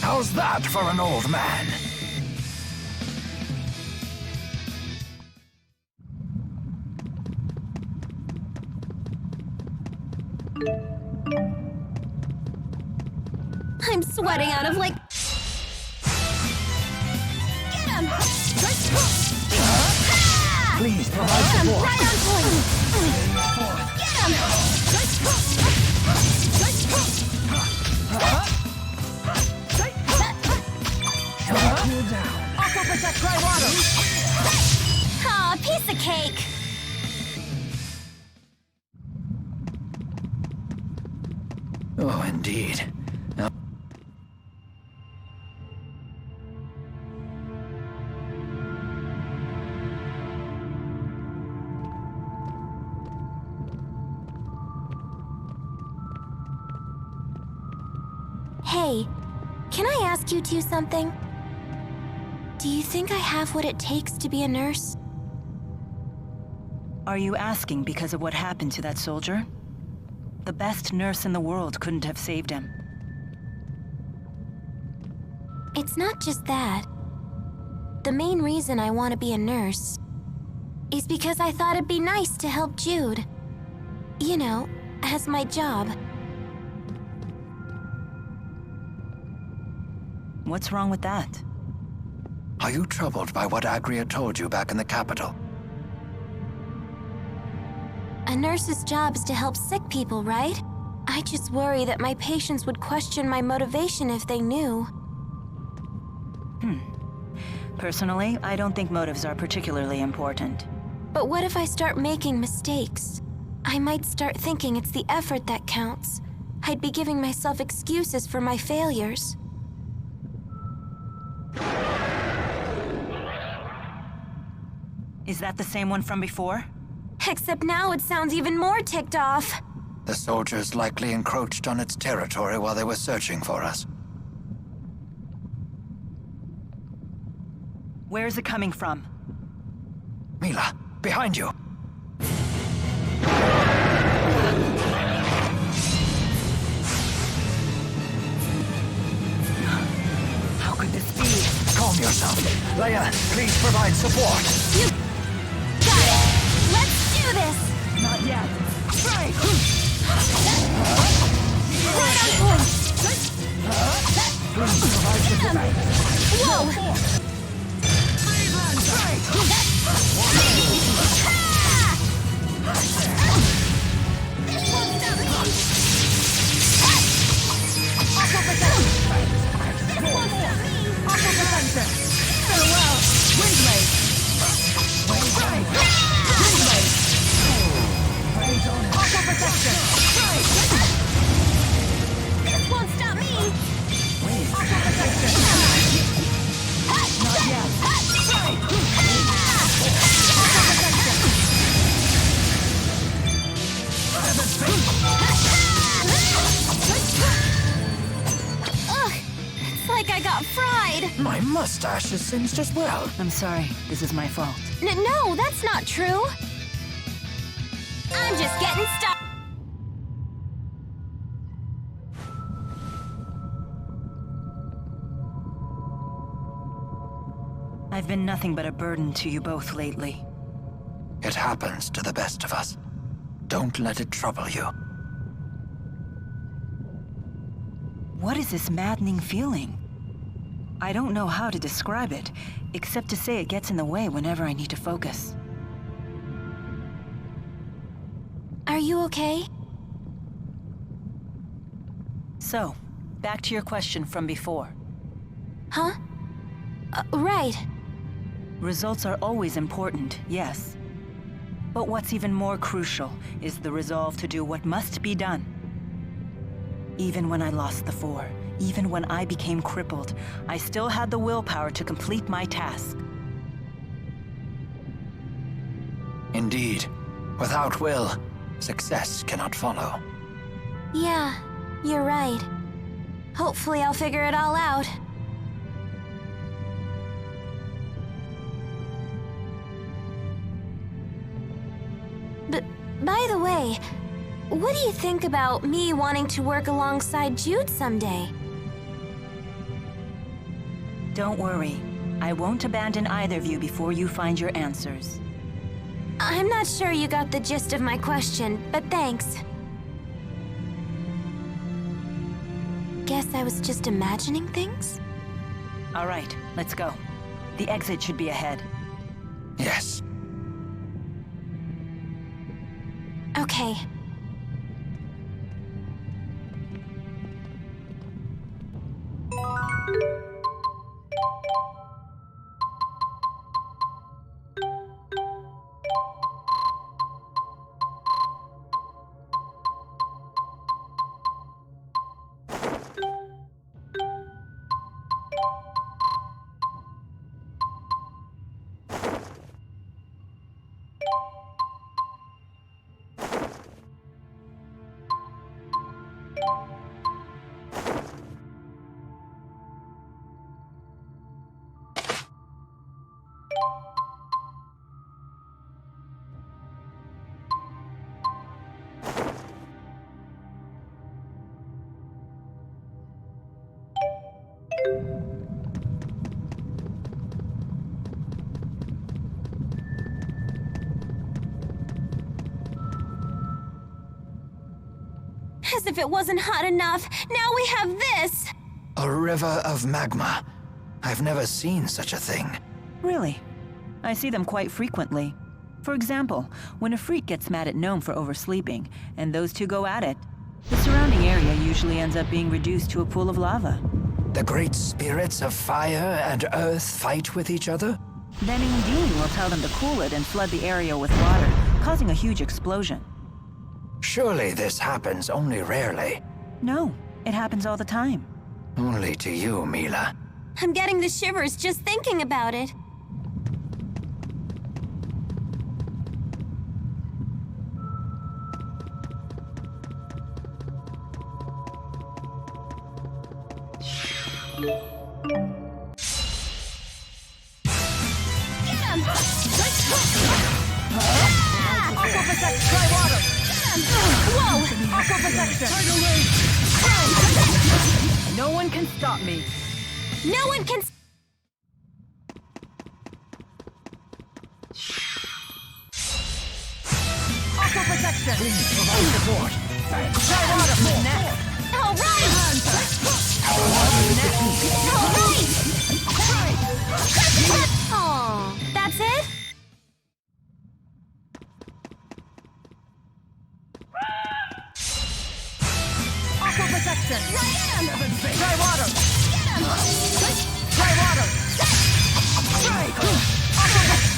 How's that for an old man? I'm sweating out of like... Get him! Please provide support. Right on point! Get him! Cool down. Aqua protect dry water! Aw, piece of cake! Oh, indeed. Now Hey, can I ask you two something? Do you think I have what it takes to be a nurse? Are you asking because of what happened to that soldier? The best nurse in the world couldn't have saved him. It's not just that. The main reason I want to be a nurse is because I thought it'd be nice to help Jude. You know, as my job. What's wrong with that? are you troubled by what Agria told you back in the capital? A nurse's job is to help sick people, right? I just worry that my patients would question my motivation if they knew. Personally, I don't think motives are particularly important. But what if I start making mistakes? I might start thinking it's the effort that counts. I'd be giving myself excuses for my failures. Is that the same one from before? Except now it sounds even more ticked off. The soldiers likely encroached on its territory while they were searching for us. Where is it coming from? Mila, behind you! How could this be? Calm yourself. Leia, please provide support. You got it! Let's do this! Not yet. Right! Right on point! Please provide support. Whoa! This won't stop me! Not yet. Ugh, it's like I got fried. My mustache is singed as well. I'm sorry. This is my fault. No, that's not true. I'm just getting started. I've been nothing but a burden to you both lately. It happens to the best of us. Don't let it trouble you. What is this maddening feeling? I don't know how to describe it, except to say it gets in the way whenever I need to focus. Are you okay? So, back to your question from before. Huh? Right. Results are always important, yes. But what's even more crucial is the resolve to do what must be done. Even when I lost the four, even when I became crippled, I still had the willpower to complete my task. Indeed. Without will, success cannot follow. Yeah, you're right. Hopefully I'll figure it all out. But, by the way, what do you think about me wanting to work alongside Jude someday? Don't worry. I won't abandon either of you before you find your answers. I'm not sure you got the gist of my question, but thanks. Guess I was just imagining things? All right, let's go. The exit should be ahead. Yes. Okay. As if it wasn't hot enough, now we have this! A river of magma. I've never seen such a thing. Really? I see them quite frequently. For example, when a freak gets mad at Gnome for oversleeping, and those two go at it, the surrounding area usually ends up being reduced to a pool of lava. The great spirits of fire and earth fight with each other? Then Undine will tell them to cool it and flood the area with water, causing a huge explosion. Surely this happens only rarely. No, it happens all the time. Only to you, Mila. I'm getting the shivers just thinking about it. Get him! Aqua Protect, try water! Whoa! Aqua Protection! No one can stop me. No one can... Aqua Protection! Please provide support. Try water! Next! All right! Oh, that's it? Aqua Protection! Try water! Try water!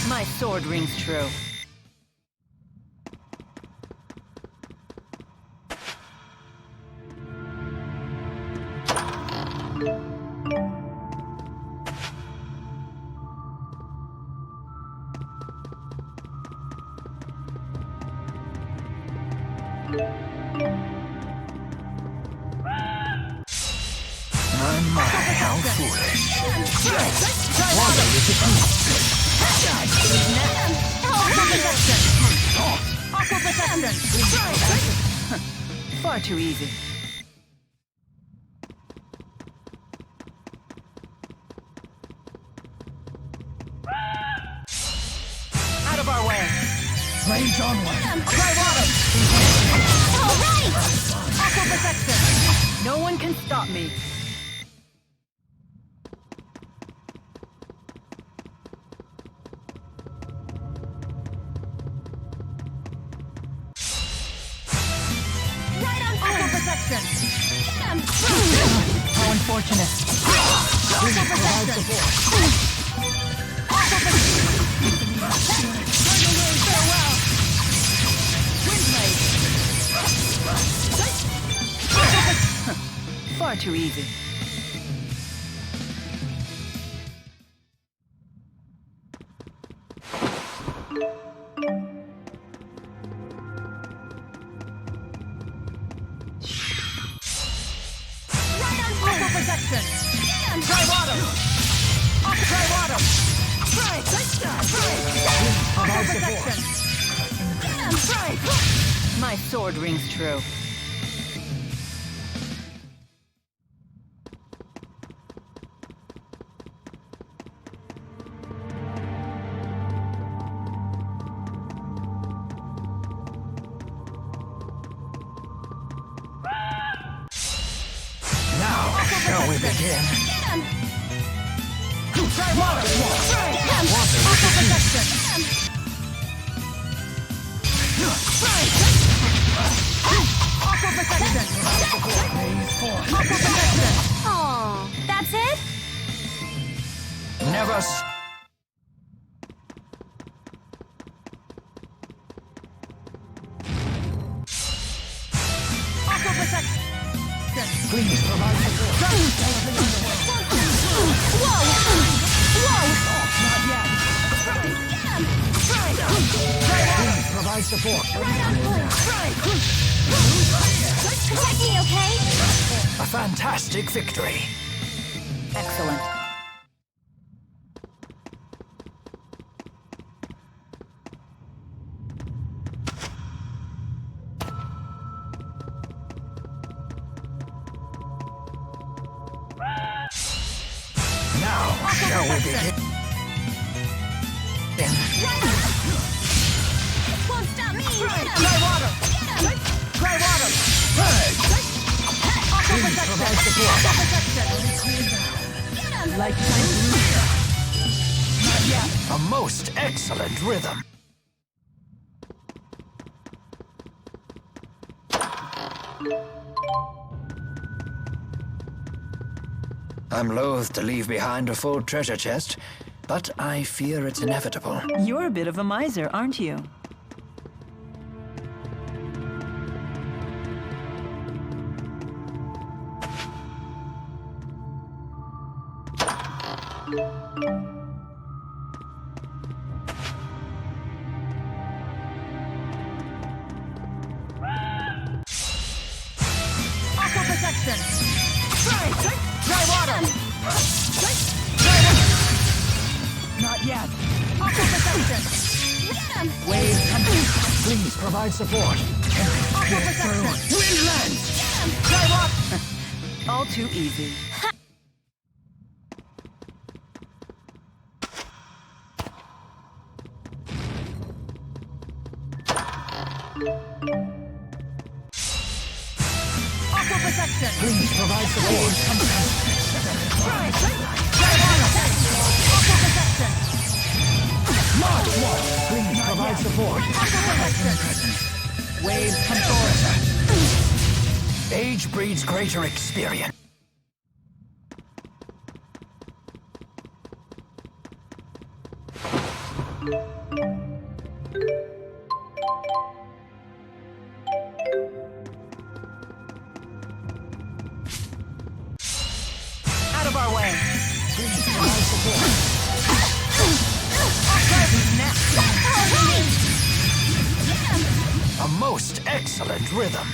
My sword rings true. My, how foolish. Water is Aqua Protection! Far too easy. Out of our way! Flames onward. Try water! All right! Aqua Protection! No one can stop me. Right on Aqua time! Protection! Get him! How unfortunate. Aqua Protection! far too easy. Protection! Try water! Try water! Try! Provide protection! Try! My sword rings true. Shall we begin? Try water! Try! Water protection! Try! Aqua protection! Aqua protection! Oh, that's it? Never Aqua protection! please provide support. Whoa! Whoa! Not yet! Try! Please provide support. Protect me, okay? A fantastic victory. Excellent. Now, shall we begin? Won't stop me! Try water! Try water! Please provide support. Lifetime blue. Not yet. A most excellent rhythm. I'm loath to leave behind a full treasure chest, but I fear it's inevitable. You're a bit of a miser, aren't you? Aqua protection! Try water! Not yet. Aqua protection! Wave coming. Please provide support. Aqua protection! Windlands! Try water! All too easy. Aqua protection! Please provide support. Try water! Aqua protection! Please provide support. Aqua protection! Wave comfort. Age breeds greater experience. Out of our way. Please provide support. A most excellent rhythm.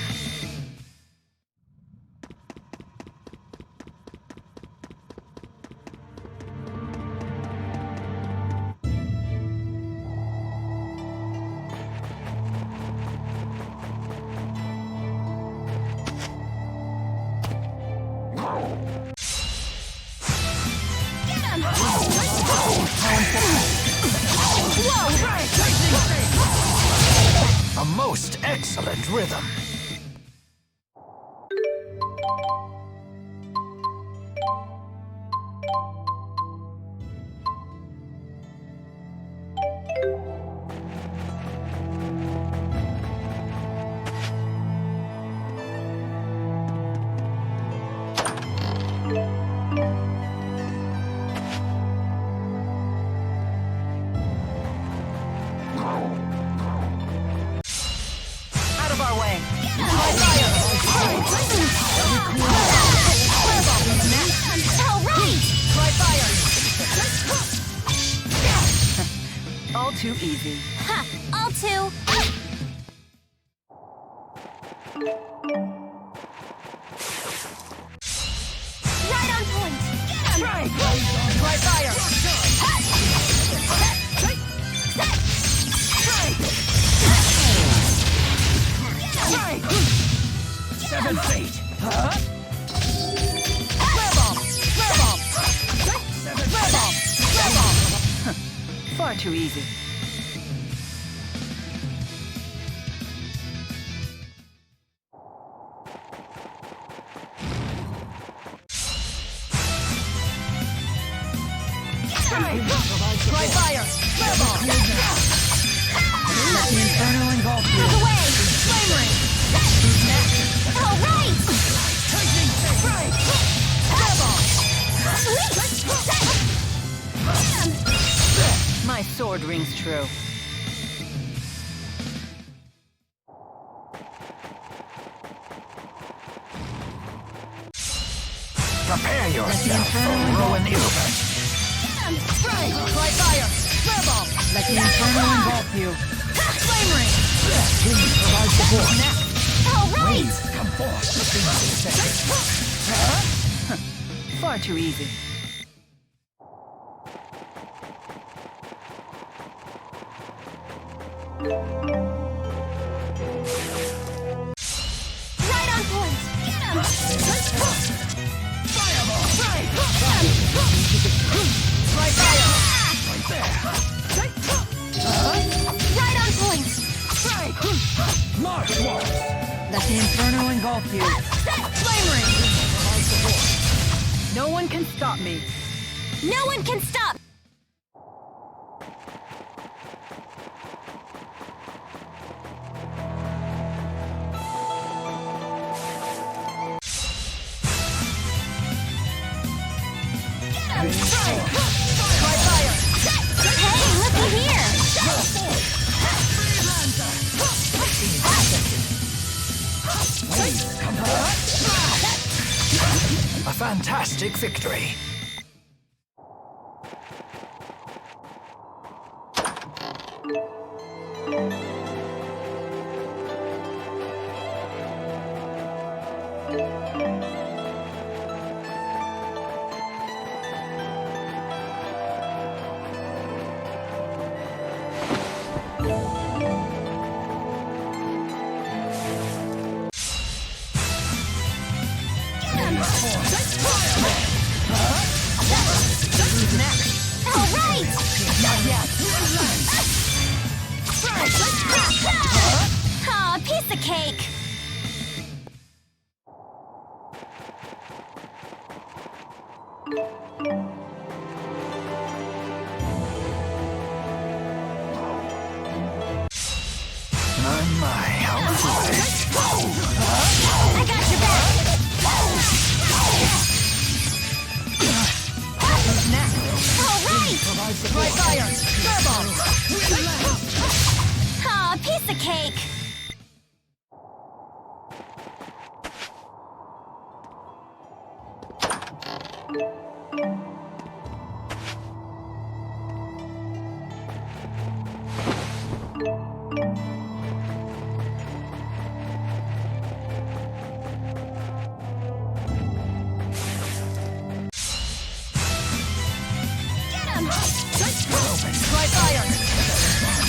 A most excellent rhythm. Out of our way. too easy. Ha! All too. Right on point. Get him! Strike! Dry fire! Strike! 7 feet! Huh? Flare bomb! Flare bomb! Flare bomb! Flare bomb! Far too easy. Dry fire! Flare bomb! Let the inferno engulf you. Out of the way! Flame ring! All right! Strike! Flare bomb! Sweet! My sword rings true. Prepare yourself for ruin Ivar. Strike! Dry fire! Flare bomb! Let the inferno engulf you. Flame ring! Please provide support. All right! Come forth. Far too easy. Right on point! Get him! Fireball! Strike! Dry fire! Right there. Right on point! Strike! March once. Let the inferno engulf you. Flame ring! No one can stop me. No one can stop! Strike! Dry fire! Hey, looky here! A fantastic victory. All right! Aw, piece of cake! My, how foolish. I got your back! All right! Dry fire! Flare bomb! Aw, piece of cake! Get him! Dry fire!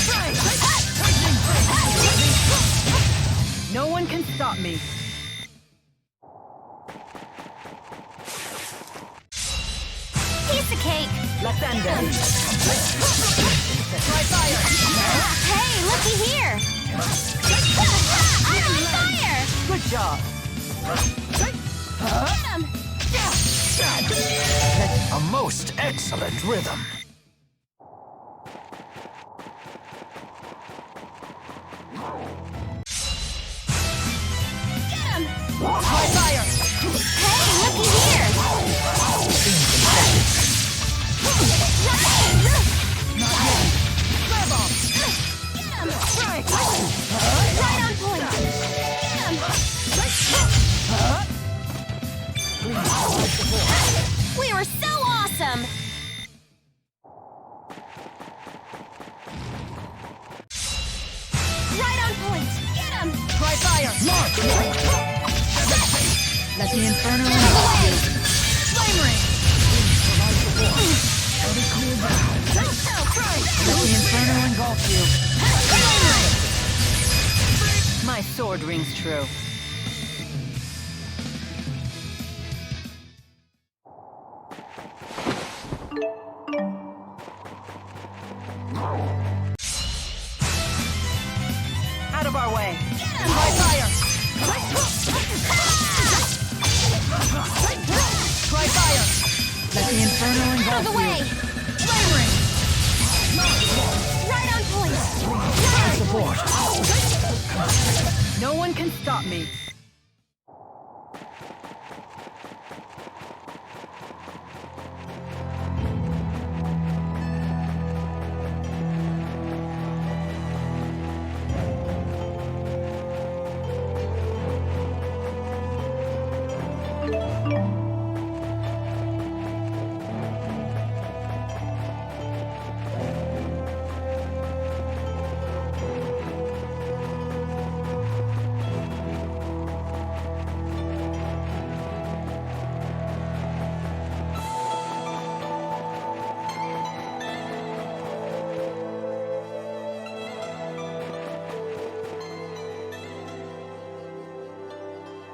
Strike! No one can stop me. Piece of cake! Legendary. Dry fire! Hey, looky here! I'm on fire! Good job. Get him! A most excellent rhythm. Get him! Dry fire! Hey, looky here! Flare bomb! Get him! Strike! Right on point! Get him! We were so awesome! Try fire! Mark! Let the Inferno engulf you. Flame ring! Let the Inferno engulf you. My sword rings true. Out of our way. Try fire! Try fire! Let the Inferno Out of engulf the you. way! Flame ring! Right on point! Support. No one can stop me.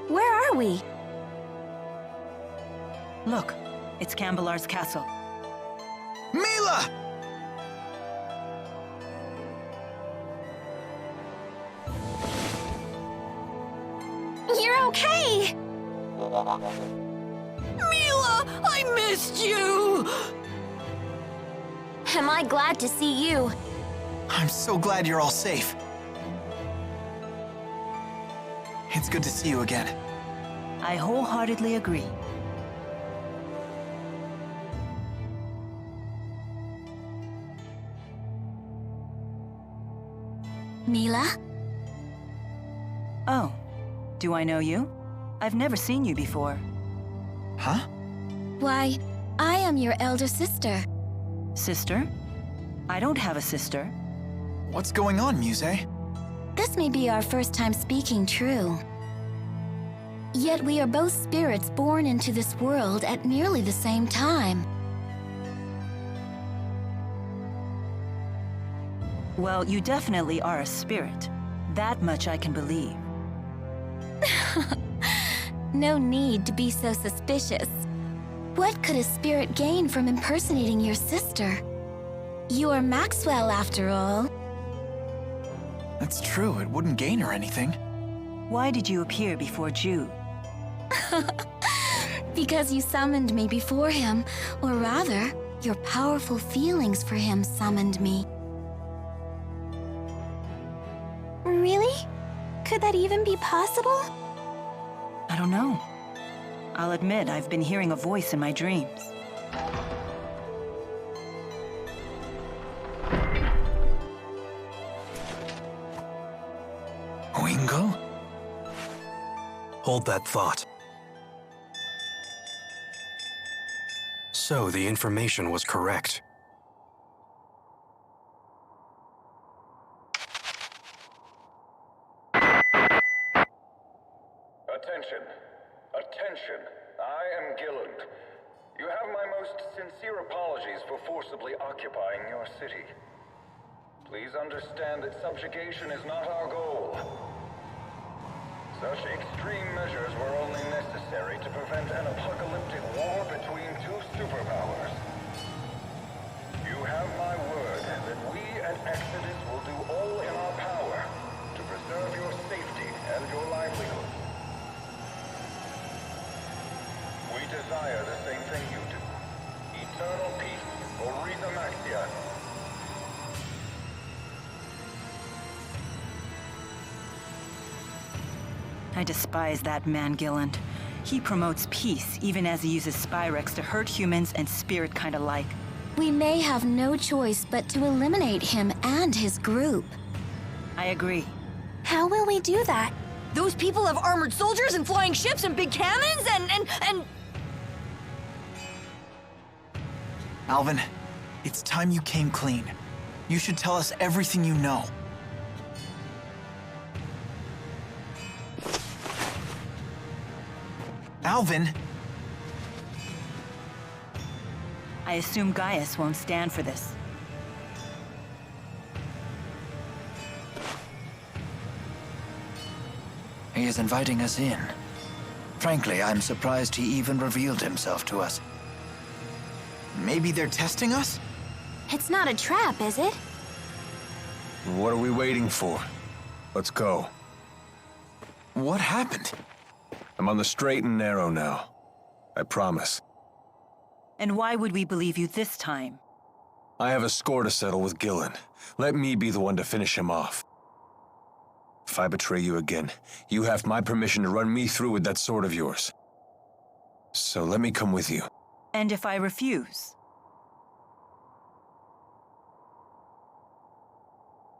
Where are we? Look, it's Cambelar's castle. Mila! You're okay! Mila! I missed you! Am I glad to see you? I'm so glad you're all safe. It's good to see you again. I wholeheartedly agree. Mila? Oh, do I know you? I've never seen you before. Huh? Why, I am your elder sister. Sister? I don't have a sister. What's going on, Muse? This may be our first time speaking true. Yet we are both spirits born into this world at nearly the same time. Well, you definitely are a spirit. That much I can believe. No need to be so suspicious. What could a spirit gain from impersonating your sister? You are Maxwell, after all. That's true, it wouldn't gain her anything. Why did you appear before Jude? Because you summoned me before him, or rather, your powerful feelings for him summoned me. Really? Could that even be possible? I don't know. I'll admit I've been hearing a voice in my dreams. Wingo? Hold that thought. So the information was correct. Attention. Attention. I am Gilland. You have my most sincere apologies for forcibly occupying your city. Please understand that subjugation is not our goal. Such extreme measures were only necessary to prevent an apocalyptic war between two superpowers. You have my word that we at Exodus will do all in our power to preserve your safety and your livelihood. We desire the same thing you do. Eternal peace for Rita Maxia. I despise that man, Gilland. He promotes peace, even as he uses Spyrex to hurt humans and spirit kind alike. We may have no choice but to eliminate him and his group. I agree. How will we do that? Those people have armored soldiers and flying ships and big cannons and... Alvin, it's time you came clean. You should tell us everything you know. Alvin! I assume Gaius won't stand for this. He is inviting us in. Frankly, I'm surprised he even revealed himself to us. Maybe they're testing us? It's not a trap, is it? What are we waiting for? Let's go. What happened? I'm on the straight and narrow now. I promise. And why would we believe you this time? I have a score to settle with Gillen. Let me be the one to finish him off. If I betray you again, you have my permission to run me through with that sword of yours. So let me come with you. And if I refuse?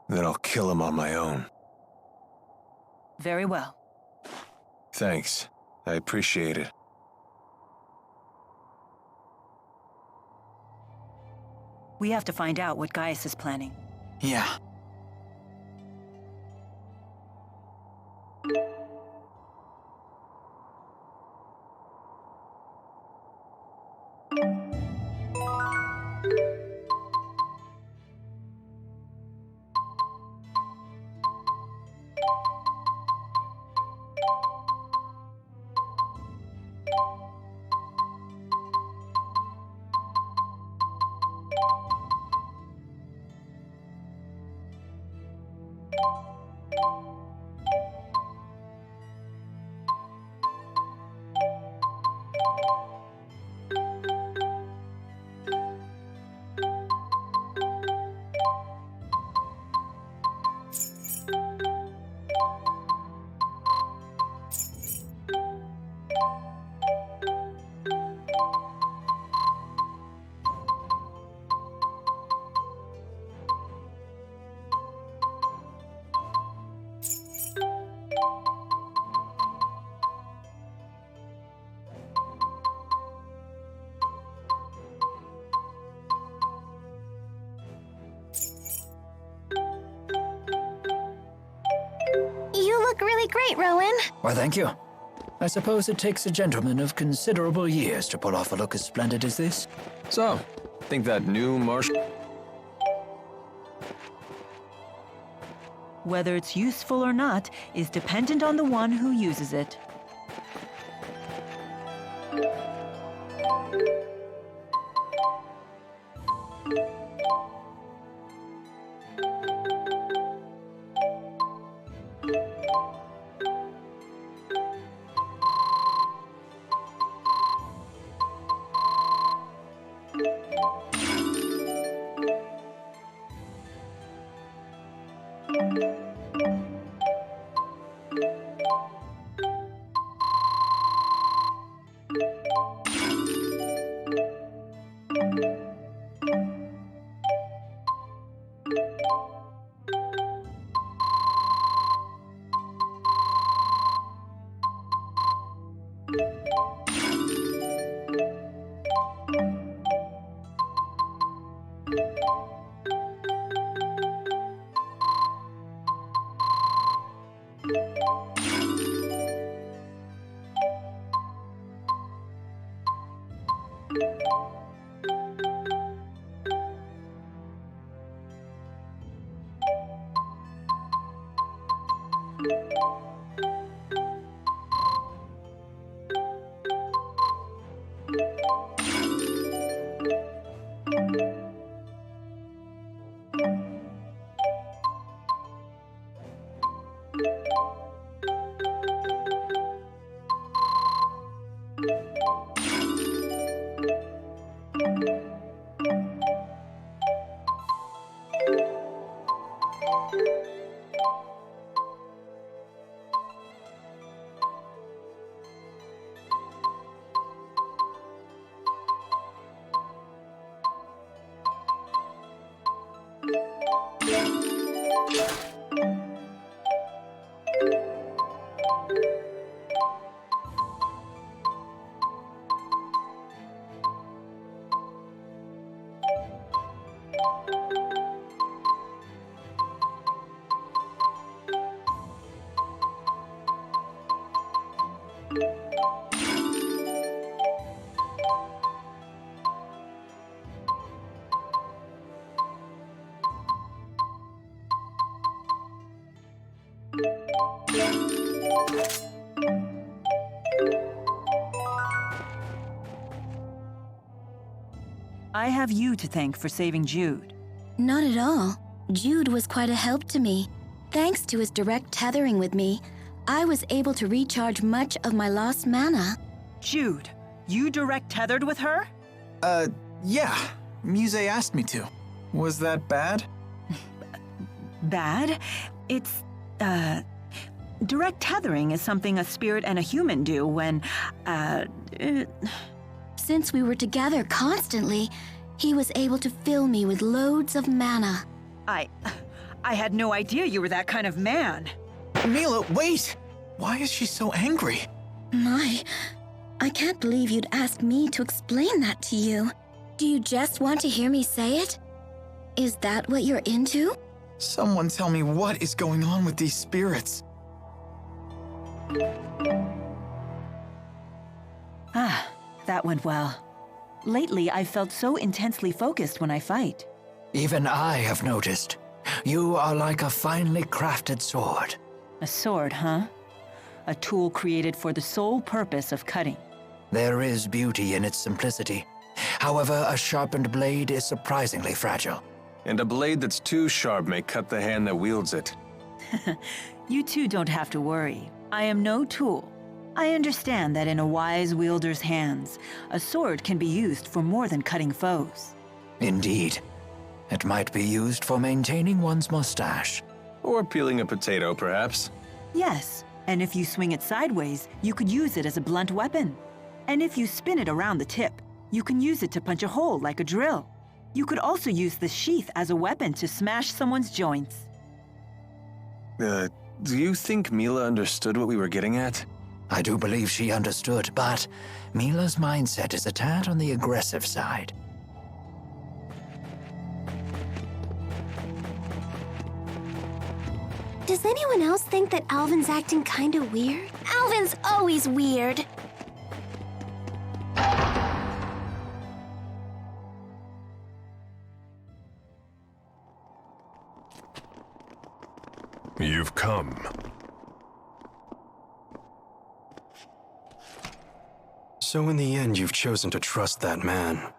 Then I'll kill him on my own. Very well. Thanks. I appreciate it. We have to find out what Gaius is planning. Yeah. You look really great, Rowan. Why, thank you. I suppose it takes a gentleman of considerable years to pull off a look as splendid as this. So, think that new martial... Whether it's useful or not is dependent on the one who uses it. I have you to thank for saving Jude. Not at all. Jude was quite a help to me. Thanks to his direct tethering with me, I was able to recharge much of my lost mana. Jude, you direct tethered with her? Yeah. Muse asked me to. Was that bad? Bad? It's, direct tethering is something a spirit and a human do when, Since we were together constantly, he was able to fill me with loads of mana. I had no idea you were that kind of man. Mila, wait! Why is she so angry? I can't believe you'd ask me to explain that to you. Do you just want to hear me say it? Is that what you're into? Someone tell me what is going on with these spirits. Ah, that went well. Lately, I've felt so intensely focused when I fight. Even I have noticed. You are like a finely crafted sword. A sword, huh? A tool created for the sole purpose of cutting. There is beauty in its simplicity. However, a sharpened blade is surprisingly fragile. And a blade that's too sharp may cut the hand that wields it. You two don't have to worry. I am no tool. I understand that in a wise wielder's hands, a sword can be used for more than cutting foes. Indeed. It might be used for maintaining one's mustache. Or peeling a potato, perhaps. Yes, and if you swing it sideways, you could use it as a blunt weapon. And if you spin it around the tip, you can use it to punch a hole like a drill. You could also use the sheath as a weapon to smash someone's joints. Do you think Mila understood what we were getting at? I do believe she understood, but Mila's mindset is a tad on the aggressive side. Does anyone else think that Alvin's acting kinda weird? Alvin's always weird. You've come. So in the end, you've chosen to trust that man.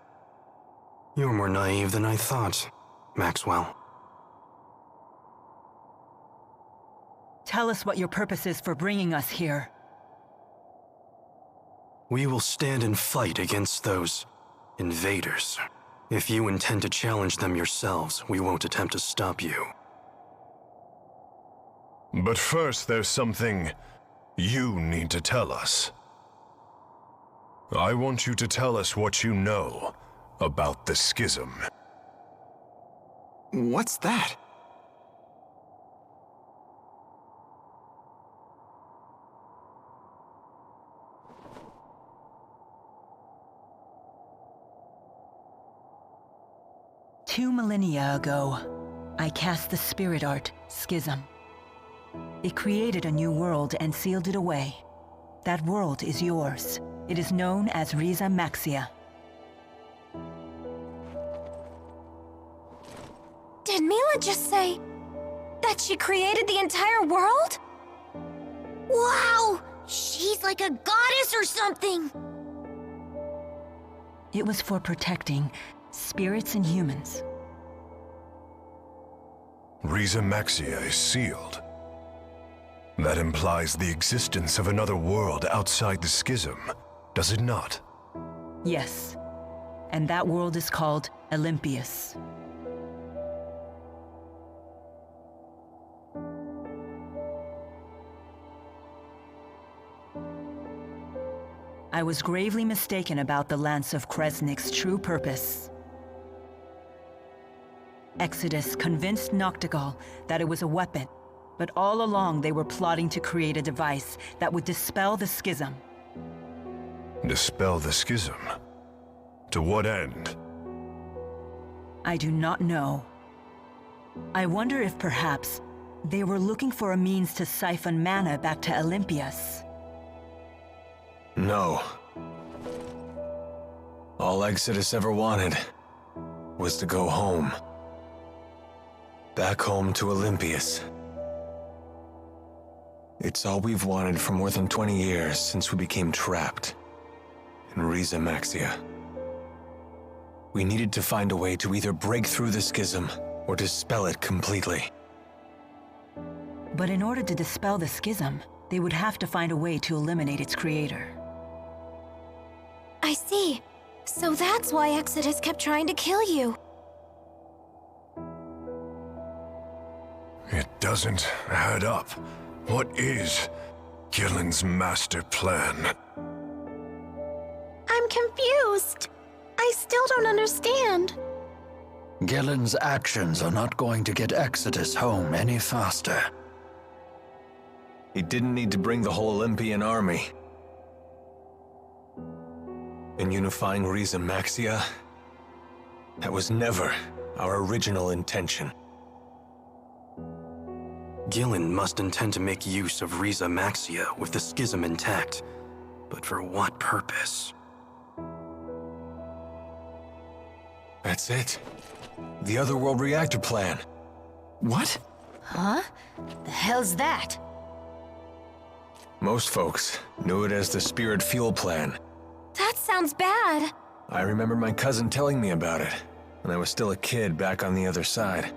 You're more naive than I thought, Maxwell. Tell us what your purpose is for bringing us here. We will stand and fight against those invaders. If you intend to challenge them yourselves, we won't attempt to stop you. But first, there's something you need to tell us. I want you to tell us what you know about the schism. What's that? Two millennia ago, I cast the spirit art, Schism. It created a new world and sealed it away. That world is yours. It is known as Riza Maxia. Did Mila just say that she created the entire world? Wow! She's like a goddess or something! It was for protecting spirits and humans. Riza Maxia is sealed. That implies the existence of another world outside the schism, does it not? Yes. And that world is called Olympius. I was gravely mistaken about the Lance of Kresnik's true purpose. Exodus convinced Noctigal that it was a weapon, but all along they were plotting to create a device that would dispel the schism. Dispel the schism? To what end? I do not know. I wonder if perhaps they were looking for a means to siphon mana back to Olympius. No. All Exodus ever wanted was to go home. Back home to Olympius. It's all we've wanted for more than 20 years since we became trapped in Riza Maxia. We needed to find a way to either break through the schism or dispel it completely. But in order to dispel the schism, they would have to find a way to eliminate its creator. I see. So that's why Exodus kept trying to kill you. It doesn't add up. What is Gillen's master plan? I'm confused. I still don't understand. Gillen's actions are not going to get Exodus home any faster. He didn't need to bring the whole Olympian army. In unifying Riza Maxia, that was never our original intention. Gillen must intend to make use of Riza Maxia with the schism intact. But for what purpose? That's it. The Otherworld reactor plan. What? Huh? The hell's that? Most folks knew it as the Spirit Fuel Plan. That sounds bad. I remember my cousin telling me about it when I was still a kid back on the other side.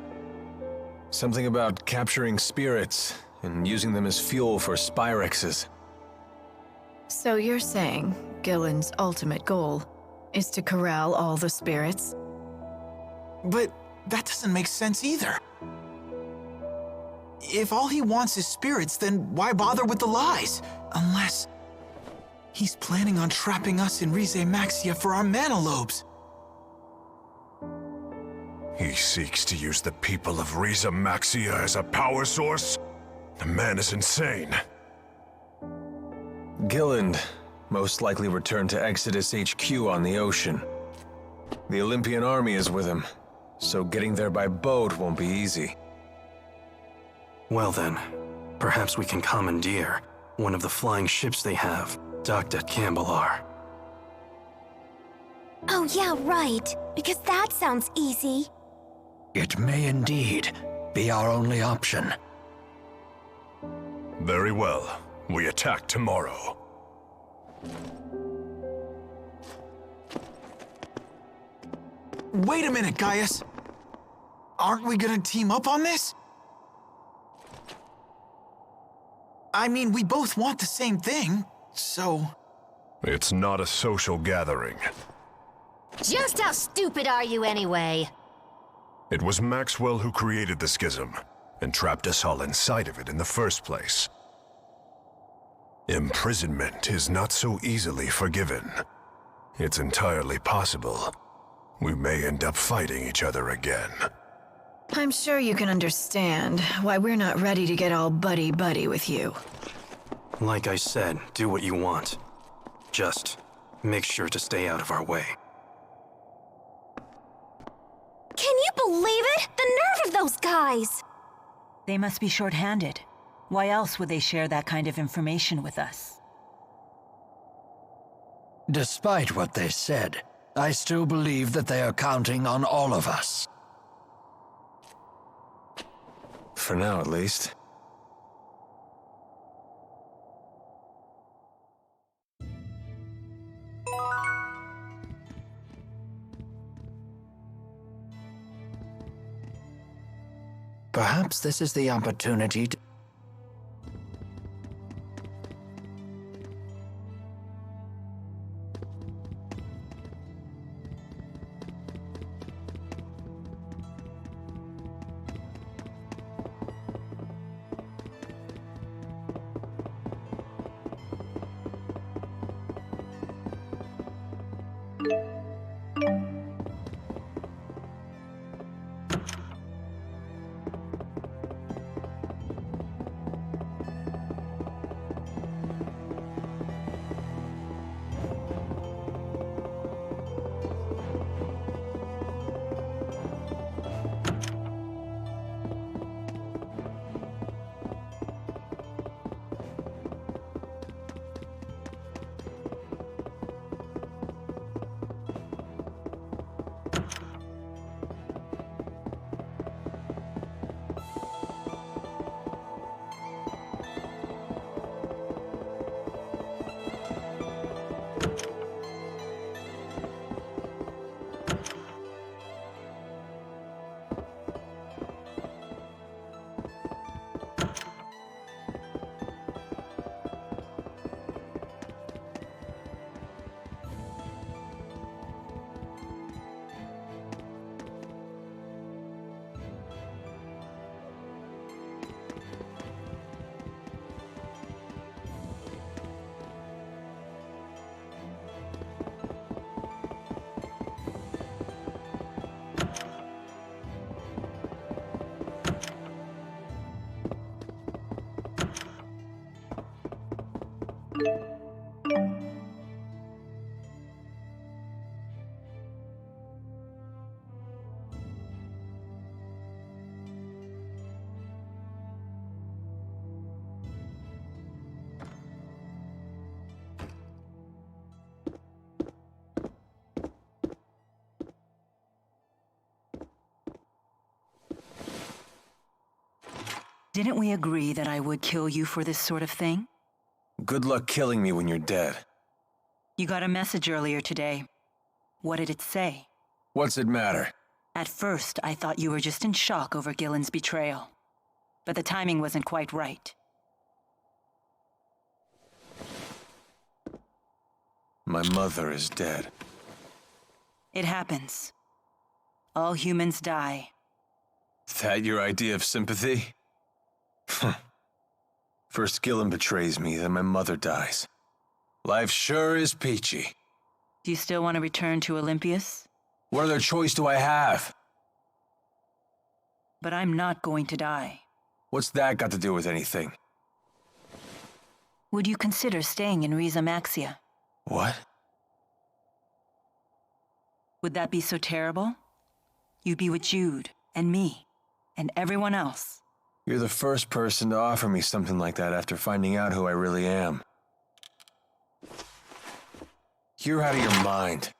Something about capturing spirits and using them as fuel for Spyrexes. So you're saying Gillen's ultimate goal is to corral all the spirits? But that doesn't make sense either. If all he wants is spirits, then why bother with the lies? Unless he's planning on trapping us in Rize Maxia for our mana lobes. He seeks to use the people of Riza Maxia as a power source? The man is insane. Gillen most likely returned to Exodus HQ on the ocean. The Olympian army is with him, so getting there by boat won't be easy. Well then, perhaps we can commandeer one of the flying ships they have, docked at Cambalar. Oh yeah, right. Because that sounds easy. It may indeed be our only option. Very well. We attack tomorrow. Wait a minute, Gaius. Aren't we gonna team up on this? I mean, we both want the same thing, so... It's not a social gathering. Just how stupid are you anyway? It was Maxwell who created the schism, and trapped us all inside of it in the first place. Imprisonment is not so easily forgiven. It's entirely possible we may end up fighting each other again. I'm sure you can understand why we're not ready to get all buddy-buddy with you. Like I said, do what you want. Just make sure to stay out of our way. Can you believe it? The nerve of those guys! They must be short-handed. Why else would they share that kind of information with us? Despite what they said, I still believe that they are counting on all of us. For now, at least. Perhaps this is the opportunity to... Didn't we agree that I would kill you for this sort of thing? Good luck killing me when you're dead. You got a message earlier today. What did it say? What's it matter? At first, I thought you were just in shock over Gillen's betrayal. But the timing wasn't quite right. My mother is dead. It happens. All humans die. That your idea of sympathy? First Gillen betrays me, then my mother dies. Life sure is peachy. Do you still want to return to Olympius? What other choice do I have? But I'm not going to die. What's that got to do with anything? Would you consider staying in Riza Maxia? What? Would that be so terrible? You'd be with Jude, and me, and everyone else. You're the first person to offer me something like that after finding out who I really am. You're out of your mind.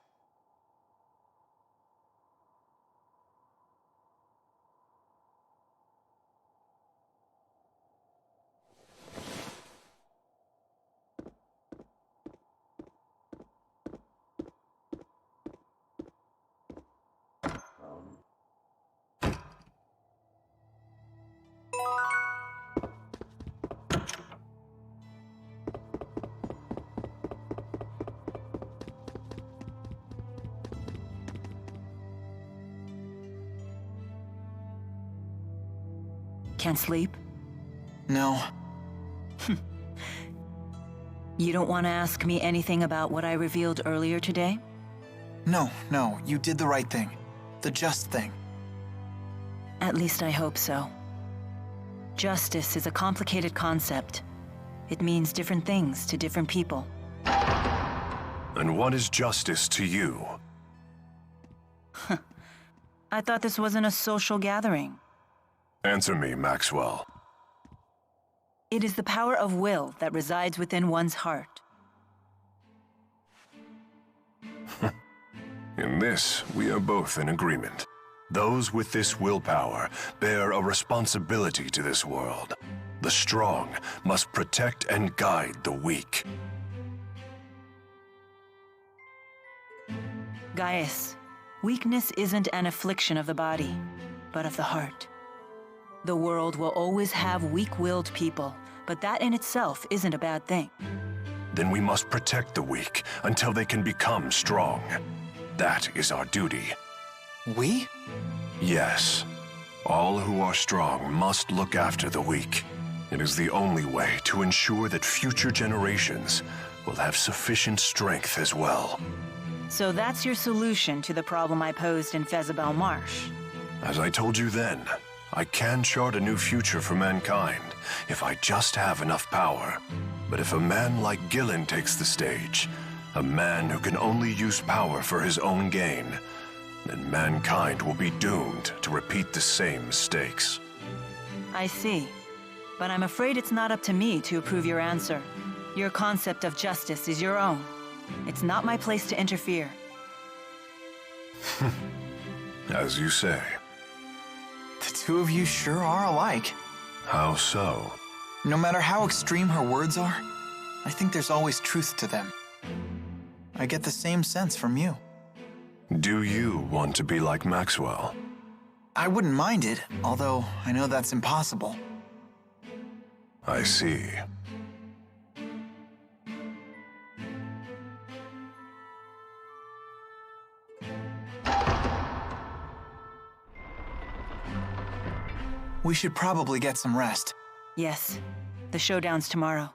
Can't sleep? No. You don't want to ask me anything about what I revealed earlier today? No, you did the right thing. The just thing. At least I hope so. Justice is a complicated concept. It means different things to different people. And what is justice to you? I thought this wasn't a social gathering. Answer me, Maxwell. It is the power of will that resides within one's heart. In this, we are both in agreement. Those with this willpower bear a responsibility to this world. The strong must protect and guide the weak. Gaius, weakness isn't an affliction of the body, but of the heart. The world will always have weak-willed people, but that in itself isn't a bad thing. Then we must protect the weak until they can become strong. That is our duty. We? Yes. All who are strong must look after the weak. It is the only way to ensure that future generations will have sufficient strength as well. So that's your solution to the problem I posed in Fezabel Marsh. As I told you then, I can chart a new future for mankind if I just have enough power. But if a man like Gillen takes the stage, a man who can only use power for his own gain, then mankind will be doomed to repeat the same mistakes. I see. But I'm afraid it's not up to me to approve your answer. Your concept of justice is your own. It's not my place to interfere. As you say. The two of you sure are alike. How so? No matter how extreme her words are, I think there's always truth to them. I get the same sense from you. Do you want to be like Maxwell? I wouldn't mind it, although I know that's impossible. I see. We should probably get some rest. Yes. The showdown's tomorrow.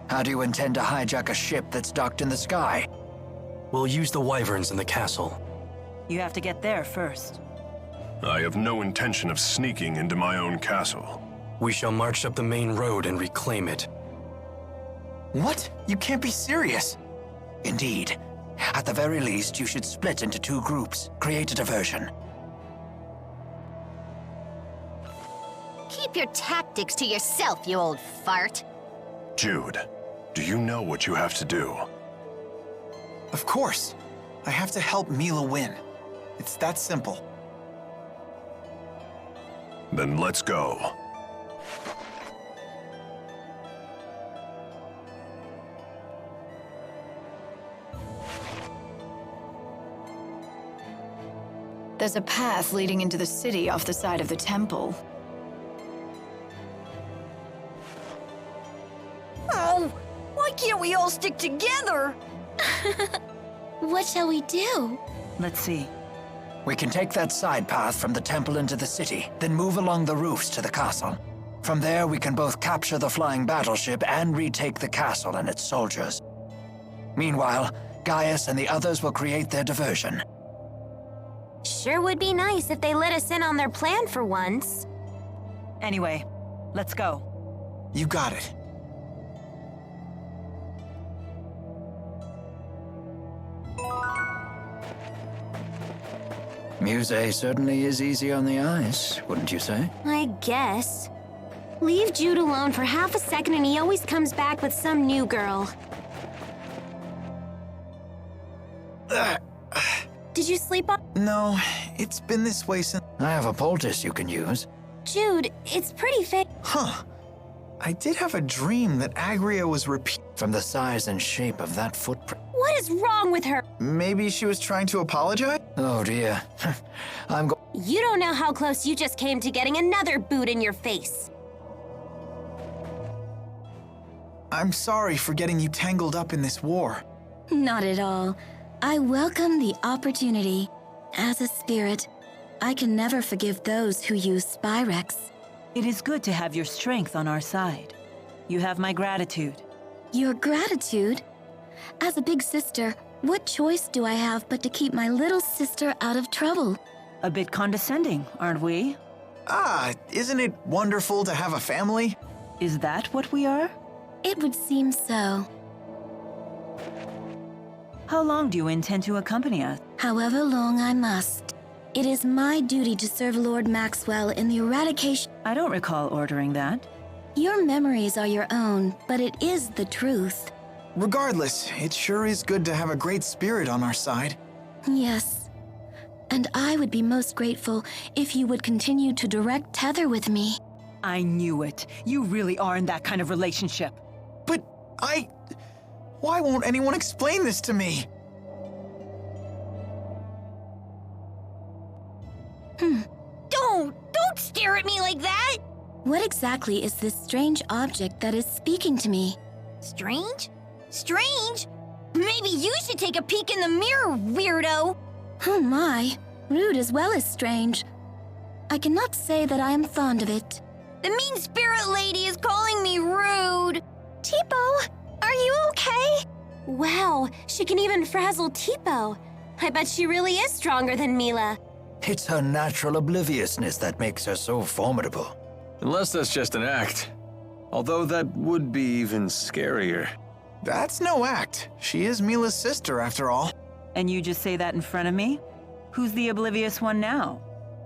How do you intend to hijack a ship that's docked in the sky? We'll use the wyverns in the castle. You have to get there first. I have no intention of sneaking into my own castle. We shall march up the main road and reclaim it. What? You can't be serious. Indeed. At the very least, you should split into 2 groups. Create a diversion. Keep your tactics to yourself, you old fart. Jude, do you know what you have to do? Of course. I have to help Mila win. It's that simple. Then let's go. There's a path leading into the city off the side of the temple. Oh, why can't we all stick together? What shall we do? Let's see. We can take that side path from the temple into the city, then move along the roofs to the castle. From there, we can both capture the flying battleship and retake the castle and its soldiers. Meanwhile, Gaius and the others will create their diversion. Sure would be nice if they let us in on their plan for once. Anyway, let's go. You got it. Muse certainly is easy on the eyes, wouldn't you say? I guess. Leave Jude alone for half a second and he always comes back with some new girl. Did you sleep on? No, it's been this way since... I have a poultice you can use. Jude, it's pretty fake. Huh. I did have a dream that Agria was From the size and shape of that footprint. What is wrong with her? Maybe she was trying to apologize? Oh dear. You don't know how close you just came to getting another boot in your face. I'm sorry for getting you tangled up in this war. Not at all. I welcome the opportunity. As a spirit, I can never forgive those who use Spyrex. It is good to have your strength on our side. You have my gratitude. Your gratitude? As a big sister, what choice do I have but to keep my little sister out of trouble? A bit condescending, aren't we? Ah, isn't it wonderful to have a family? Is that what we are? It would seem so. How long do you intend to accompany us? However long I must. It is my duty to serve Lord Maxwell in the eradication... I don't recall ordering that. Your memories are your own, but it is the truth. Regardless, it sure is good to have a great spirit on our side. Yes. And I would be most grateful if you would continue to direct tether with me. I knew it. You really are in that kind of relationship. But why won't anyone explain this to me? Don't stare at me like that! What exactly is this strange object that is speaking to me? Strange? Strange? Maybe you should take a peek in the mirror, weirdo! Oh my, rude as well as strange. I cannot say that I am fond of it. The mean spirit lady is calling me rude! Tipo, are you okay? Wow, she can even frazzle Tipo. I bet she really is stronger than Mila. It's her natural obliviousness that makes her so formidable. Unless that's just an act. Although that would be even scarier. That's no act. She is Mila's sister, after all. And you just say that in front of me? Who's the oblivious one now?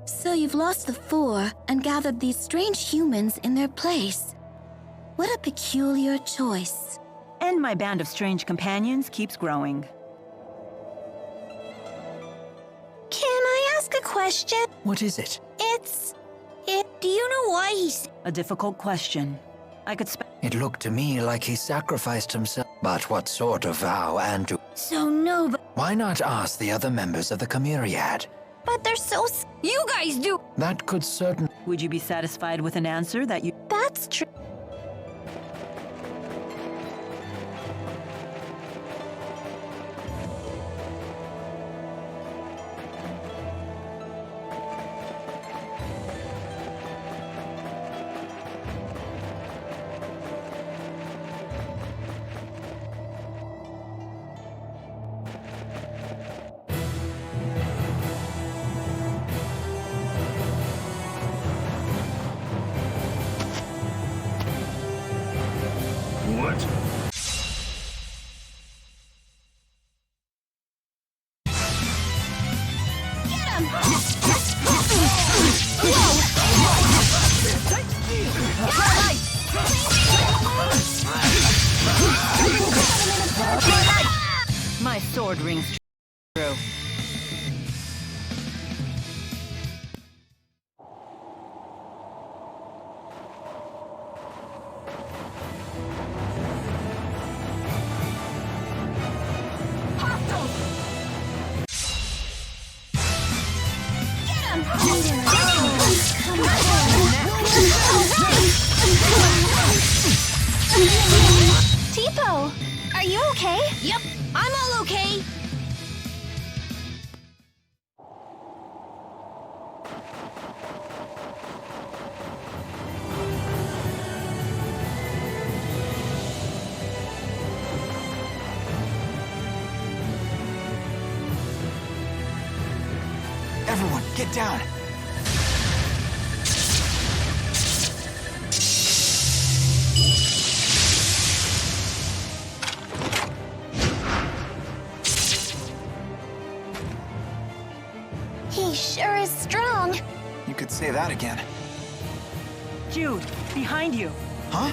So you've lost the four and gathered these strange humans in their place. What a peculiar choice. And my band of strange companions keeps growing. Can I ask a question? What is it? Do you know why he's... A difficult question. I could It looked to me like he sacrificed himself. But what sort of vow and to... So no, but... Why not ask the other members of the Chimeriad? But they're so... You guys do... That could certainly... Would you be satisfied with an answer that you... That's true. sword rings true. Tipo, are you okay? Yep, I'm all okay. Everyone, get down! He sure is strong. You could say that again. Jude, behind you. Huh?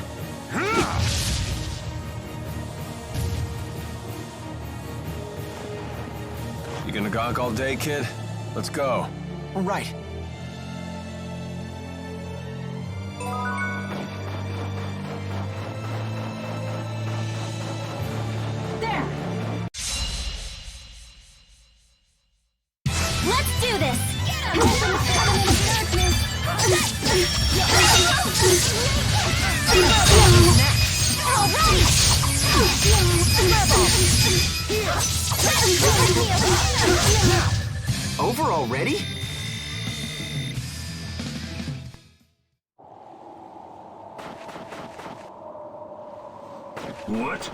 You gonna gonk all day, kid? Let's go. Right. Let's do this. Over already? What?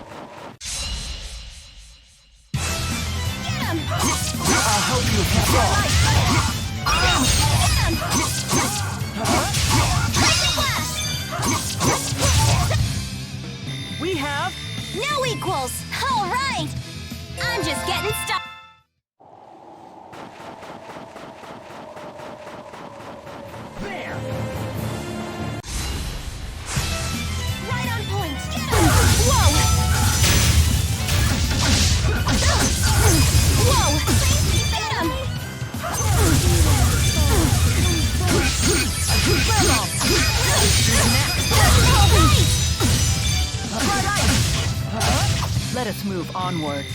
I'll help you if you fall. We have... No equals. All right. I'm just getting started. Right on point. Whoa. Whoa. Get him. Let us move onward.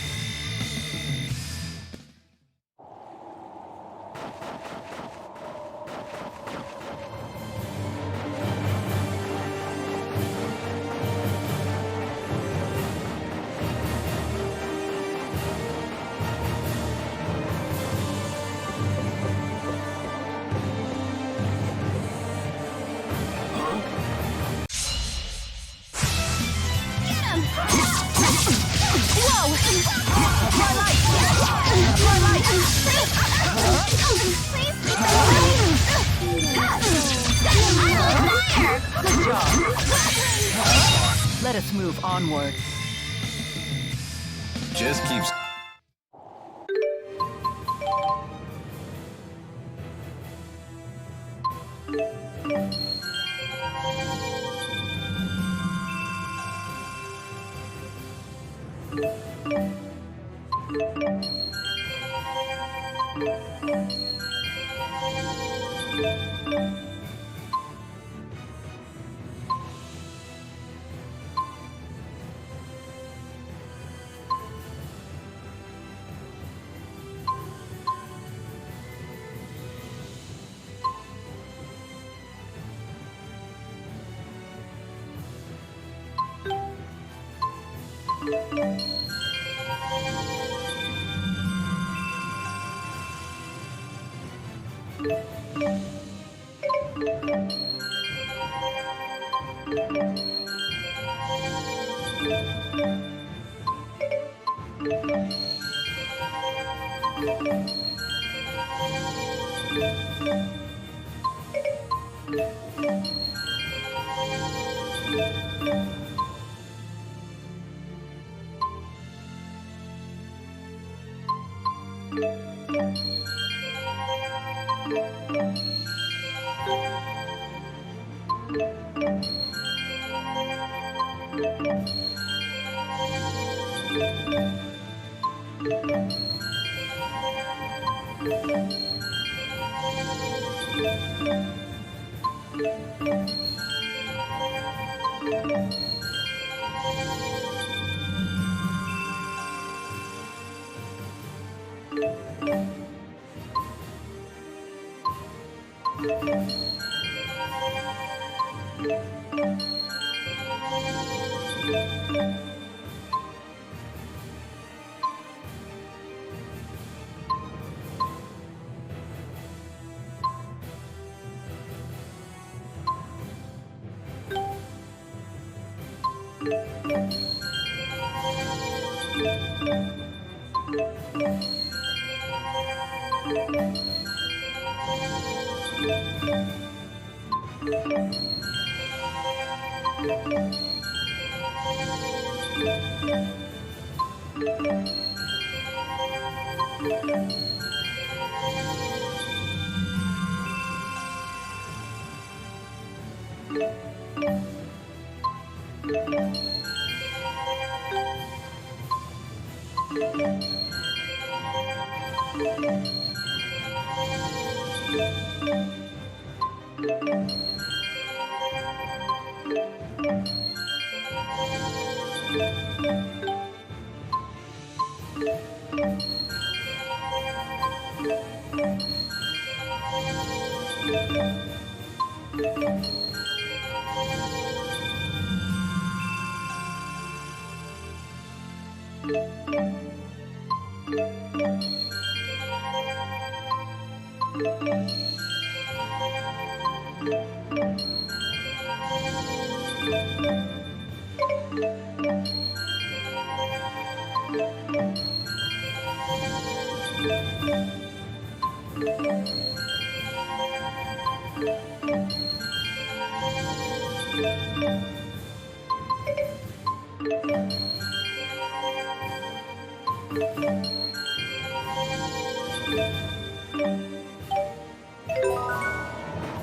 Let us move onward. Just keeps...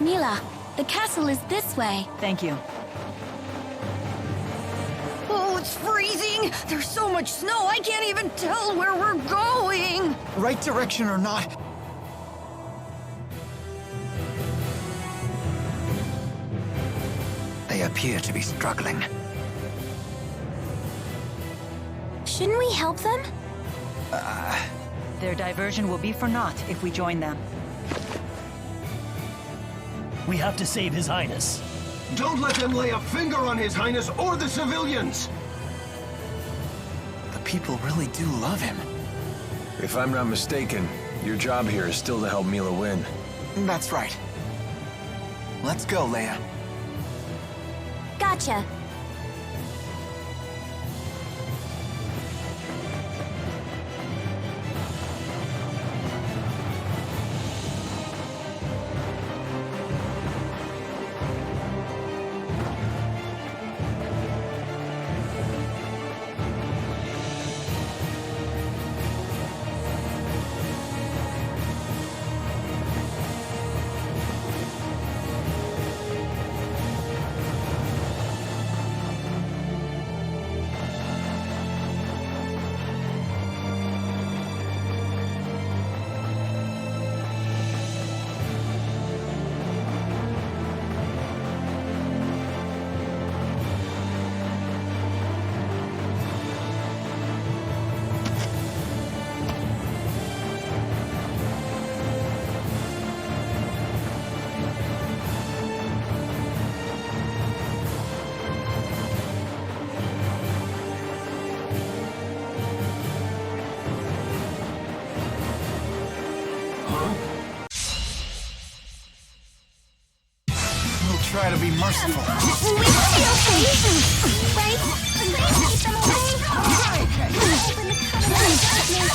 Mila, the castle is this way. Thank you. Oh, it's freezing! There's so much snow, I can't even tell where we're going! Right direction or not, They appear to be struggling. Shouldn't we help them? Their diversion will be for naught if we join them. We have to save His Highness. Don't let them lay a finger on His Highness or the civilians! the people really do love him. If I'm not mistaken, your job here is still to help Mila win. That's right. Let's go, Leia. Gotcha. Try to be merciful. We will be okay! Right? Please keep them away! Open the covenant of darkness!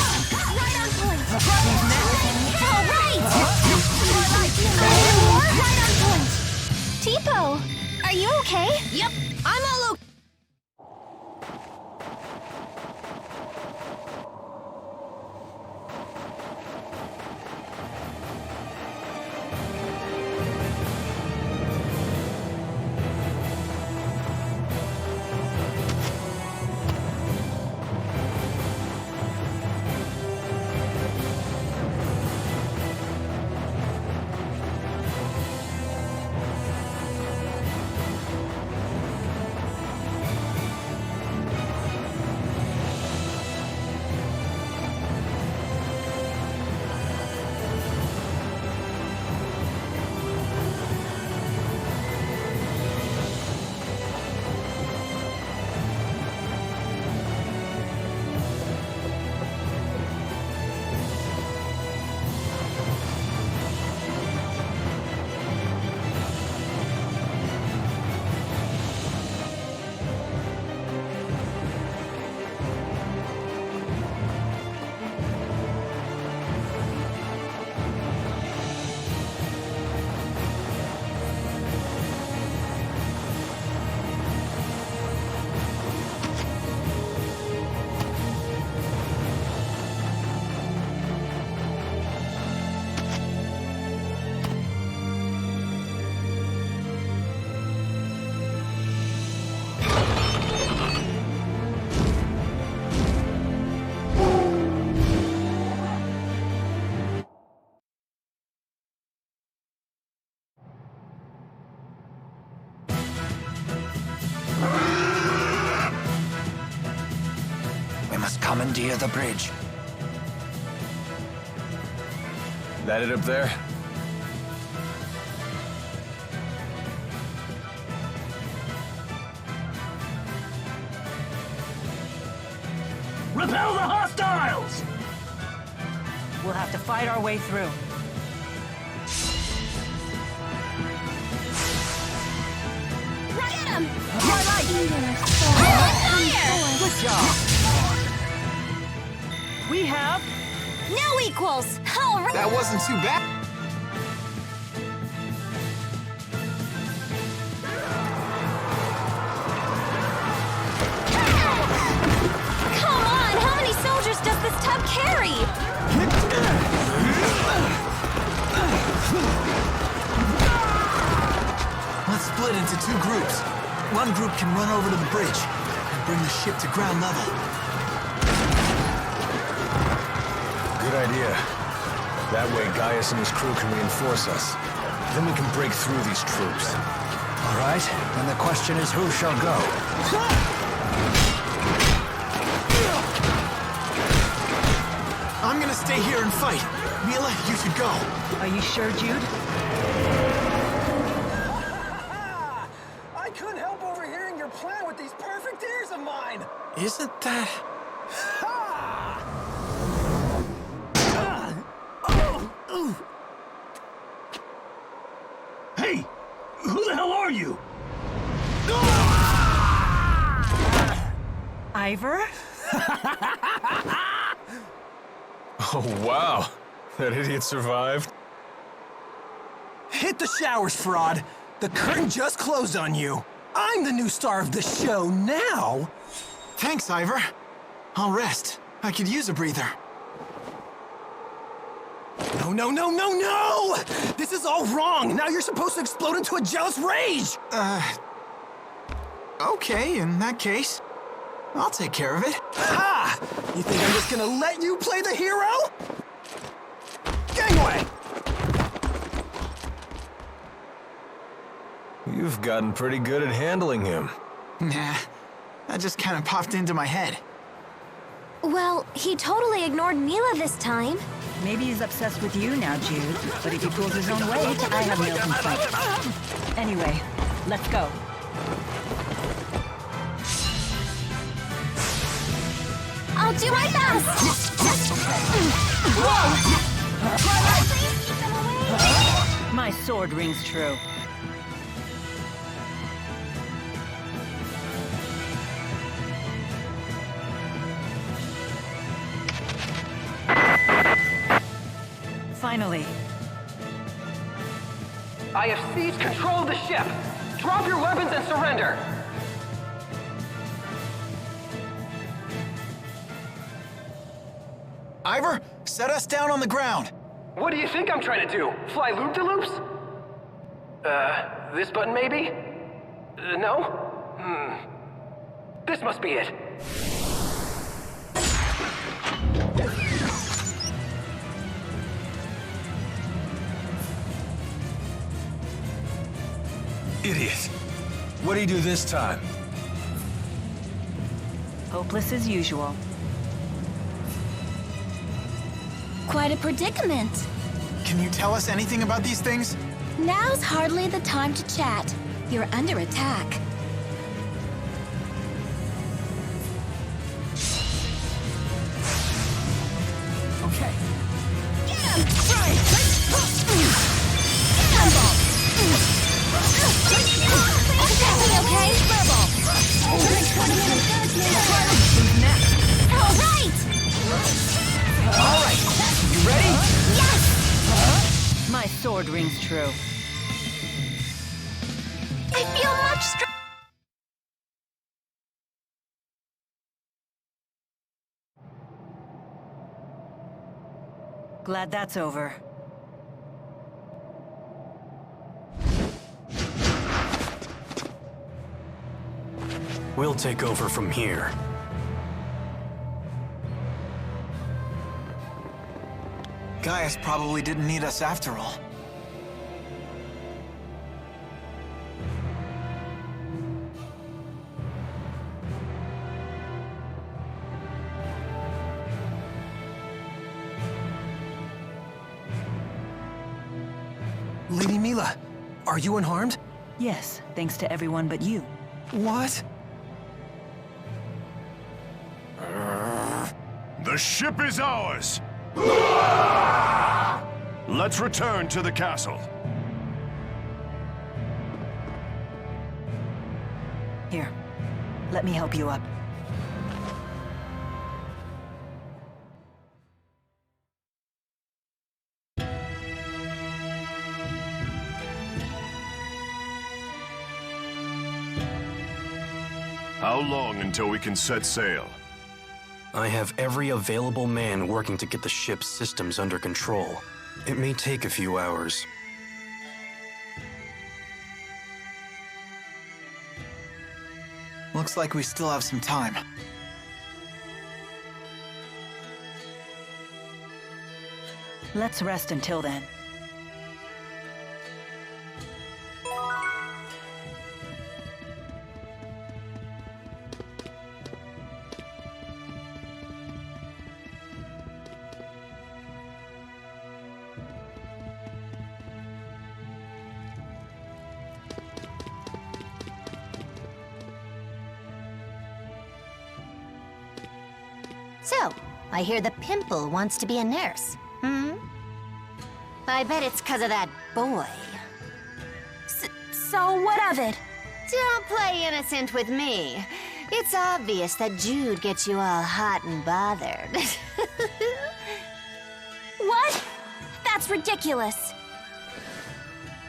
Right on point! All right! Right on point! Tipo, are you okay? Yep, I'm all okay. must commandeer the bridge. That it up there? Repel the hostiles! We'll have to fight our way through. Get him! Good job. We have... No equals! All right! That wasn't too bad. Come on! How many soldiers does this tub carry? Let's split into two groups. One group can run over to the bridge and bring the ship to ground level. Good idea. That way Gaius and his crew can reinforce us. Then we can break through these troops. All right, then the question is who shall go? I'm gonna stay here and fight. Mila, you should go. Are you sure, Jude? I couldn't help overhearing your plan with these perfect ears of mine! Isn't that... Hey! Who the hell are you? Ivar? Oh, wow. That idiot survived. Hit the showers, fraud! The curtain just closed on you! I'm the new star of the show now! Thanks, Ivar. I'll rest. I could use a breather. No, no, no, no, no! This is all wrong! Now you're supposed to explode into a jealous rage! Okay, in that case, I'll take care of it. Ha! You think I'm just gonna let you play the hero? Gangway! You've gotten pretty good at handling him. Nah, that just kind of popped into my head. Well, he totally ignored Mila this time. Maybe he's obsessed with you now, Jude. But if he pulls his own weight, I have no complaint. Anyway, let's go. I'll do my best! Whoa! My sword rings true. Finally. I have seized control of the ship. Drop your weapons and surrender. Ivar, set us down on the ground. What do you think I'm trying to do? Fly loop-de-loops? This button maybe? No? This must be it. Idiot. What'd he do this time? Hopeless as usual. Quite a predicament. Can you tell us anything about these things? Now's hardly the time to chat. You're under attack. Okay. Get him! Get him! Okay? All right! All right, you ready? Yes! My sword rings true. I feel much stronger. Glad that's over. We'll take over from here. Gaius probably didn't need us after all. Lady Mila, are you unharmed? Yes, thanks to everyone but you. What? The ship is ours! Let's return to the castle. Here, let me help you up. How long until we can set sail? I have every available man working to get the ship's systems under control. It may take a few hours. Looks like we still have some time. Let's rest until then. So, I hear the pimple wants to be a nurse. I bet it's 'cause of that boy. So what of it? Don't play innocent with me. It's obvious that Jude gets you all hot and bothered. What? That's ridiculous.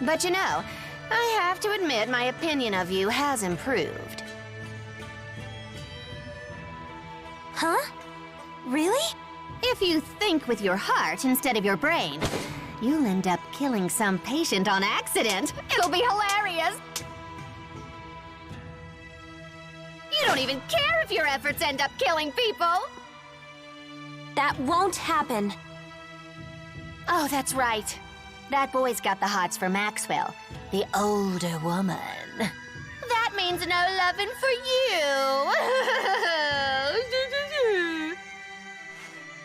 But you know, I have to admit my opinion of you has improved. Huh? Really? If you think with your heart instead of your brain, you'll end up killing some patient on accident. It'll be hilarious! You don't even care if your efforts end up killing people! That won't happen. Oh, that's right. That boy's got the hots for Maxwell, the older woman. That means no lovin' for you!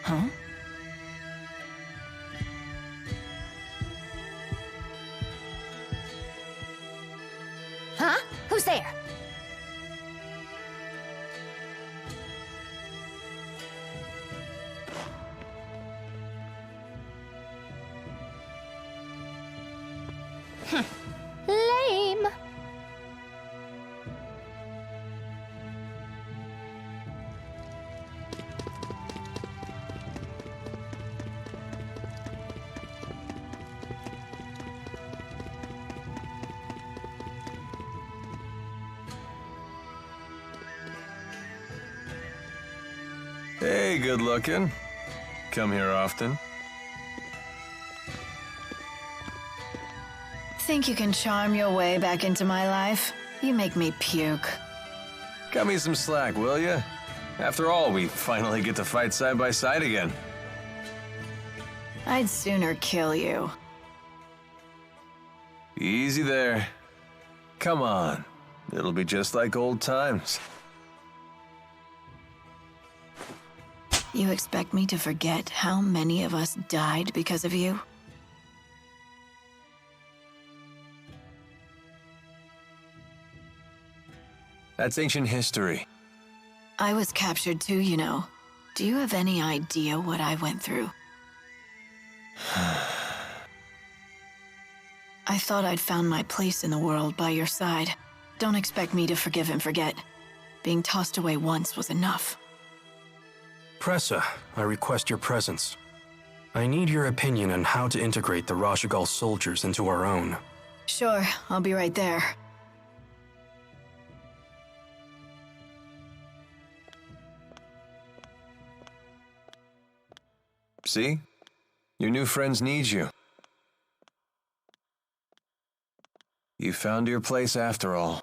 Huh? Huh? Who's there? Lame. Hey, good looking. Come here often. Think you can charm your way back into my life? You make me puke. Cut me some slack, will ya? After all, we finally get to fight side by side again. I'd sooner kill you. Easy there. Come on. It'll be just like old times. You expect me to forget how many of us died because of you? That's ancient history. I was captured too, you know. Do you have any idea what I went through? I thought I'd found my place in the world by your side. Don't expect me to forgive and forget. Being tossed away once was enough. Pressa, I request your presence. I need your opinion on how to integrate the Rashagal soldiers into our own. Sure, I'll be right there. See? Your new friends need you. You found your place after all.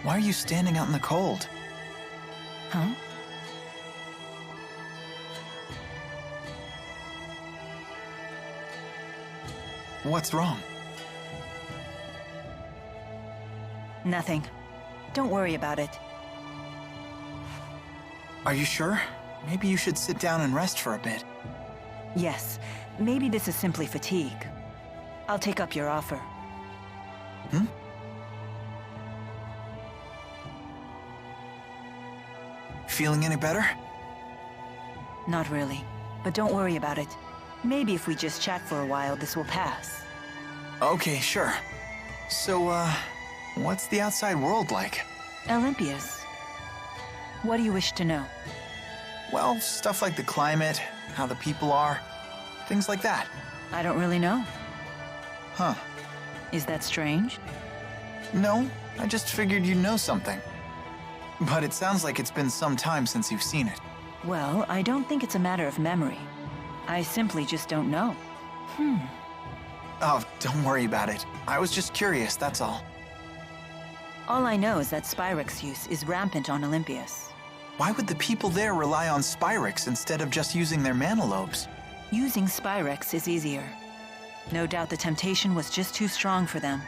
Why are you standing out in the cold? Huh? What's wrong? Nothing. Don't worry about it. Are you sure? Maybe you should sit down and rest for a bit. Yes, maybe this is simply fatigue. I'll take up your offer. Hmm? Feeling any better? Not really, but don't worry about it. Maybe if we just chat for a while, this will pass. Okay, sure. So, what's the outside world like? Olympias. What do you wish to know? Well, stuff like the climate, how the people are, things like that. I don't really know. Huh. Is that strange? No, I just figured you'd know something. But it sounds like it's been some time since you've seen it. Well, I don't think it's a matter of memory. I simply just don't know. Oh, don't worry about it. I was just curious, that's all. All I know is that Spyrex use is rampant on Olympias. Why would the people there rely on Spyrex instead of just using their mana lobes? Using Spyrex is easier. No doubt the temptation was just too strong for them.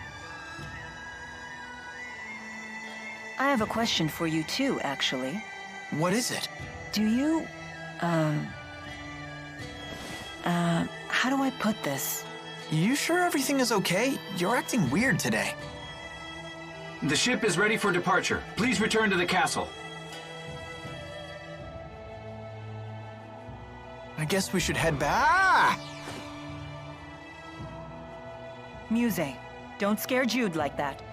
I have a question for you too, actually. What is it? Do you, how do I put this? You sure everything is okay? You're acting weird today. The ship is ready for departure. Please return to the castle. I guess we should head back. Muse, don't scare Jude like that.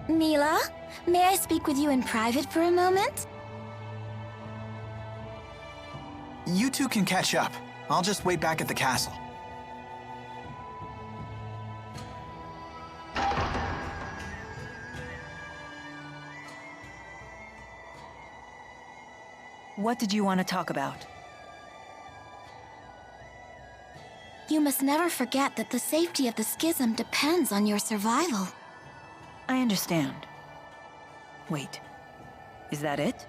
Mila, may I speak with you in private for a moment? You two can catch up. I'll just wait back at the castle. What did you want to talk about? You must never forget that the safety of the schism depends on your survival. I understand. Wait, is that it?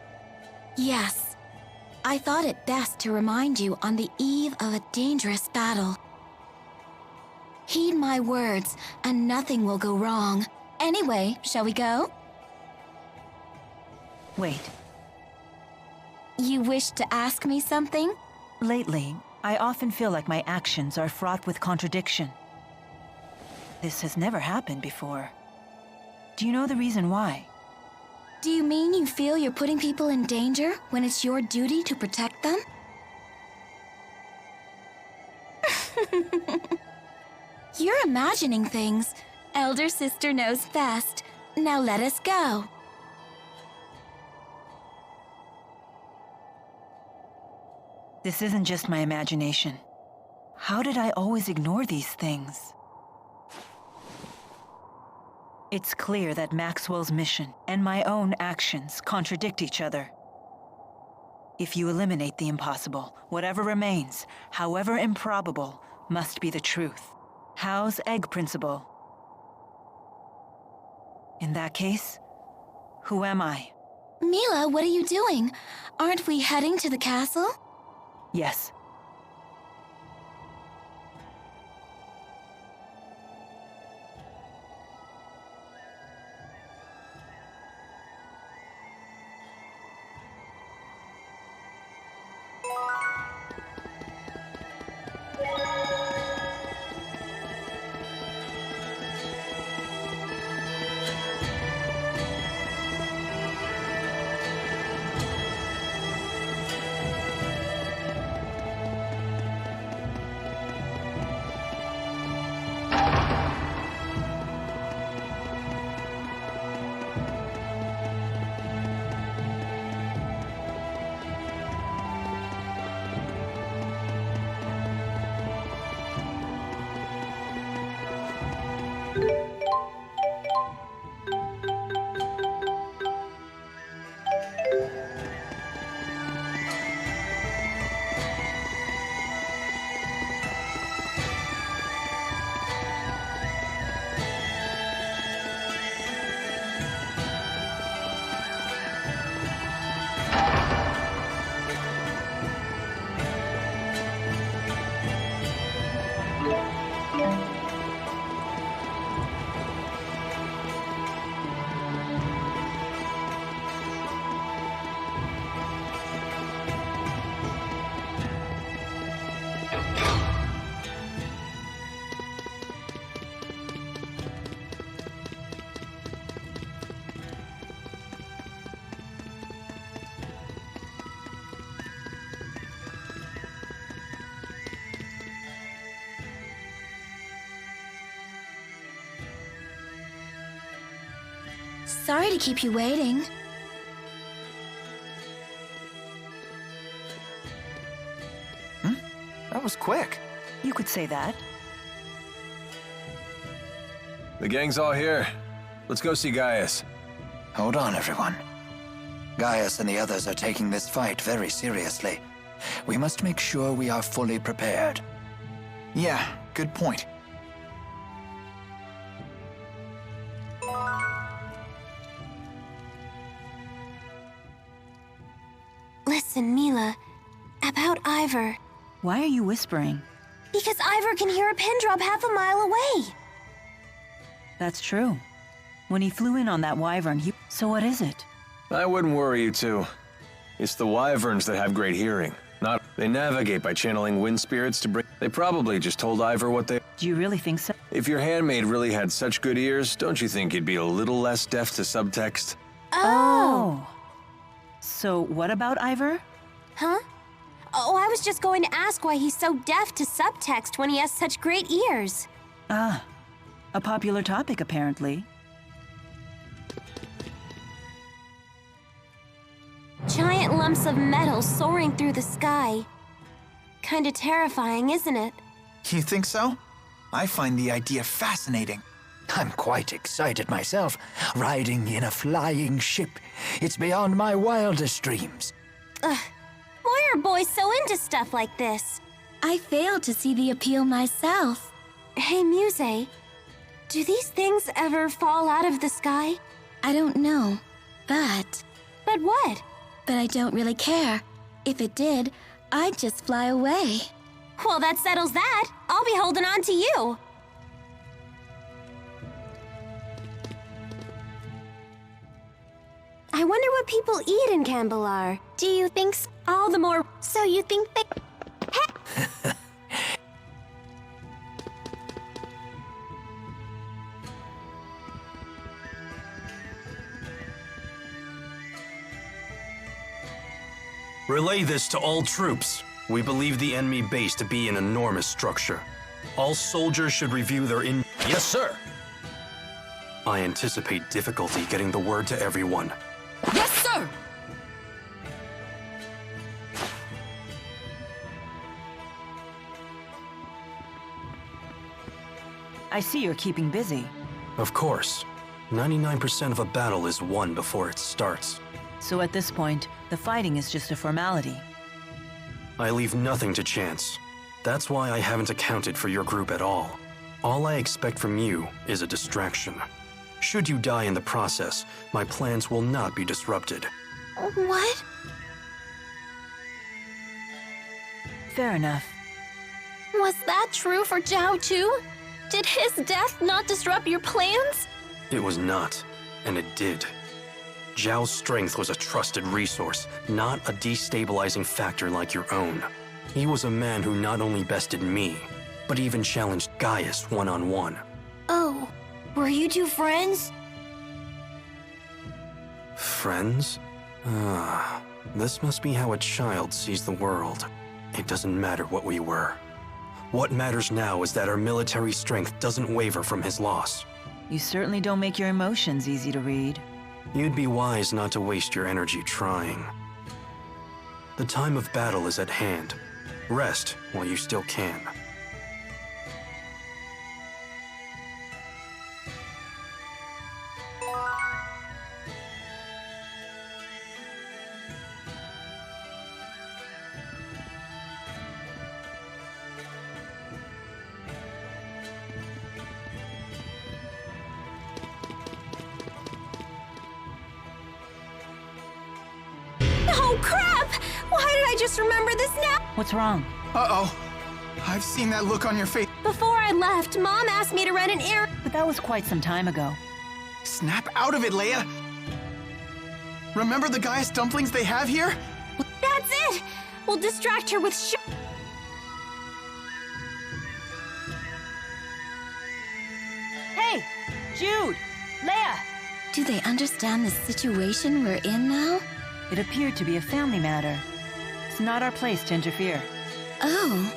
Yes. I thought it best to remind you on the eve of a dangerous battle. Heed my words, and nothing will go wrong. Anyway, shall we go? Wait. You wish to ask me something? Lately, I often feel like my actions are fraught with contradiction. This has never happened before. Do you know the reason why? Do you mean you feel you're putting people in danger when it's your duty to protect them? You're imagining things. Elder sister knows best. Now let us go. This isn't just my imagination. How did I always ignore these things? It's clear that Maxwell's mission and my own actions contradict each other. If you eliminate the impossible, whatever remains, however improbable, must be the truth. Howe's egg principle. In that case, who am I? Mila, what are you doing? Aren't we heading to the castle? Yes. Sorry to keep you waiting. That was quick. You could say that. The gang's all here. Let's go see Gaius. Hold on, everyone. Gaius and the others are taking this fight very seriously. We must make sure we are fully prepared. Yeah, good point. Listen, Mila, about Ivar. Why are you whispering? Because Ivar can hear a pin drop half a mile away. That's true. When he flew in on that wyvern, So what is it? I wouldn't worry, you two. It's the wyverns that have great hearing. They navigate by channeling wind spirits to bring... They probably just told Ivar what they... Do you really think so? If your handmaid really had such good ears, don't you think you'd be a little less deaf to subtext? Oh. So what about Ivar? Huh? Oh, I was just going to ask why he's so deaf to subtext when he has such great ears. Ah, a popular topic apparently. Giant lumps of metal soaring through the sky. Kinda terrifying, isn't it? You think so? I find the idea fascinating. I'm quite excited myself, riding in a flying ship. It's beyond my wildest dreams. Ugh, why are boys so into stuff like this? I failed to see the appeal myself. Hey, Muse, do these things ever fall out of the sky? I don't know, but... But what? But I don't really care. If it did, I'd just fly away. Well, that settles that. I'll be holding on to you. I wonder what people eat in Cambalar. Do you think so? All the more... So you think they... Relay this to all troops. We believe the enemy base to be an enormous structure. All soldiers should review their Yes, sir. I anticipate difficulty getting the word to everyone. Yes, sir! I see you're keeping busy. Of course. 99% of a battle is won before it starts. So at this point, the fighting is just a formality. I leave nothing to chance. That's why I haven't accounted for your group at all. All I expect from you is a distraction. Should you die in the process, my plans will not be disrupted. What? Fair enough. Was that true for Zhao too? Did his death not disrupt your plans? It was not, and it did. Zhao's strength was a trusted resource, not a destabilizing factor like your own. He was a man who not only bested me, but even challenged Gaius one-on-one. Oh, were you two friends? Friends? This must be how a child sees the world. It doesn't matter what we were. What matters now is that our military strength doesn't waver from his loss. You certainly don't make your emotions easy to read. You'd be wise not to waste your energy trying. The time of battle is at hand. Rest while you still can. Oh, crap! Why did I just remember this now? What's wrong? Uh-oh. I've seen that look on your face. Before I left, Mom asked me to run an errand. But that was quite some time ago. Snap out of it, Leia! Remember the Gaius dumplings they have here? That's it! We'll distract her with Hey! Jude! Leia! Do they understand the situation we're in now? It appeared to be a family matter. It's not our place to interfere. Oh,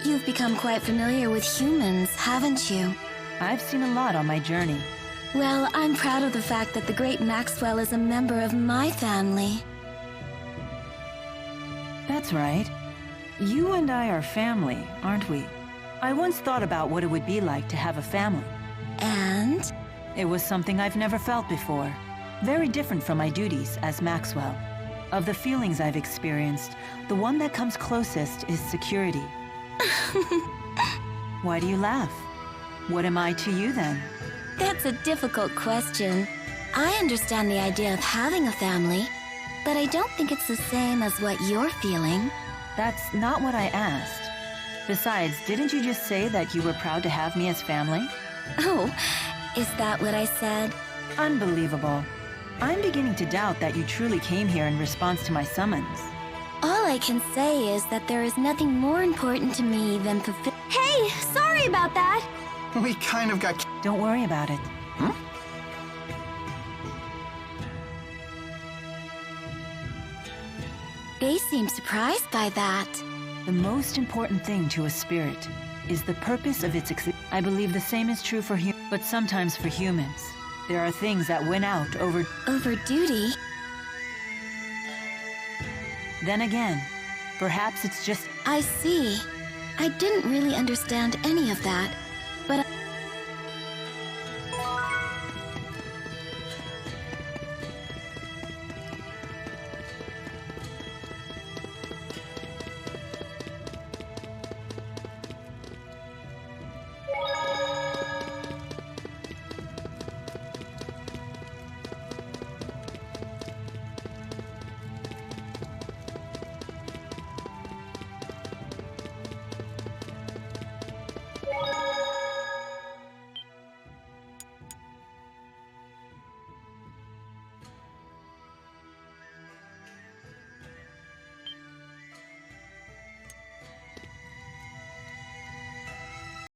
you've become quite familiar with humans, haven't you? I've seen a lot on my journey. Well, I'm proud of the fact that the great Maxwell is a member of my family. That's right. You and I are family, aren't we? I once thought about what it would be like to have a family. And? It was something I've never felt before. Very different from my duties as Maxwell. Of the feelings I've experienced, the one that comes closest is security. Why do you laugh? What am I to you then? That's a difficult question. I understand the idea of having a family, but I don't think it's the same as what you're feeling. That's not what I asked. Besides, didn't you just say that you were proud to have me as family? Oh, is that what I said? Unbelievable. I'm beginning to doubt that you truly came here in response to my summons. All I can say is that there is nothing more important to me than fulfill— Hey, sorry about that! We kind of got— Don't worry about it. They seem surprised by that. The most important thing to a spirit is the purpose of its existence. I believe the same is true for humans, but sometimes for humans. There are things that win out over duty? Then again, perhaps it's just— I see. I didn't really understand any of that, but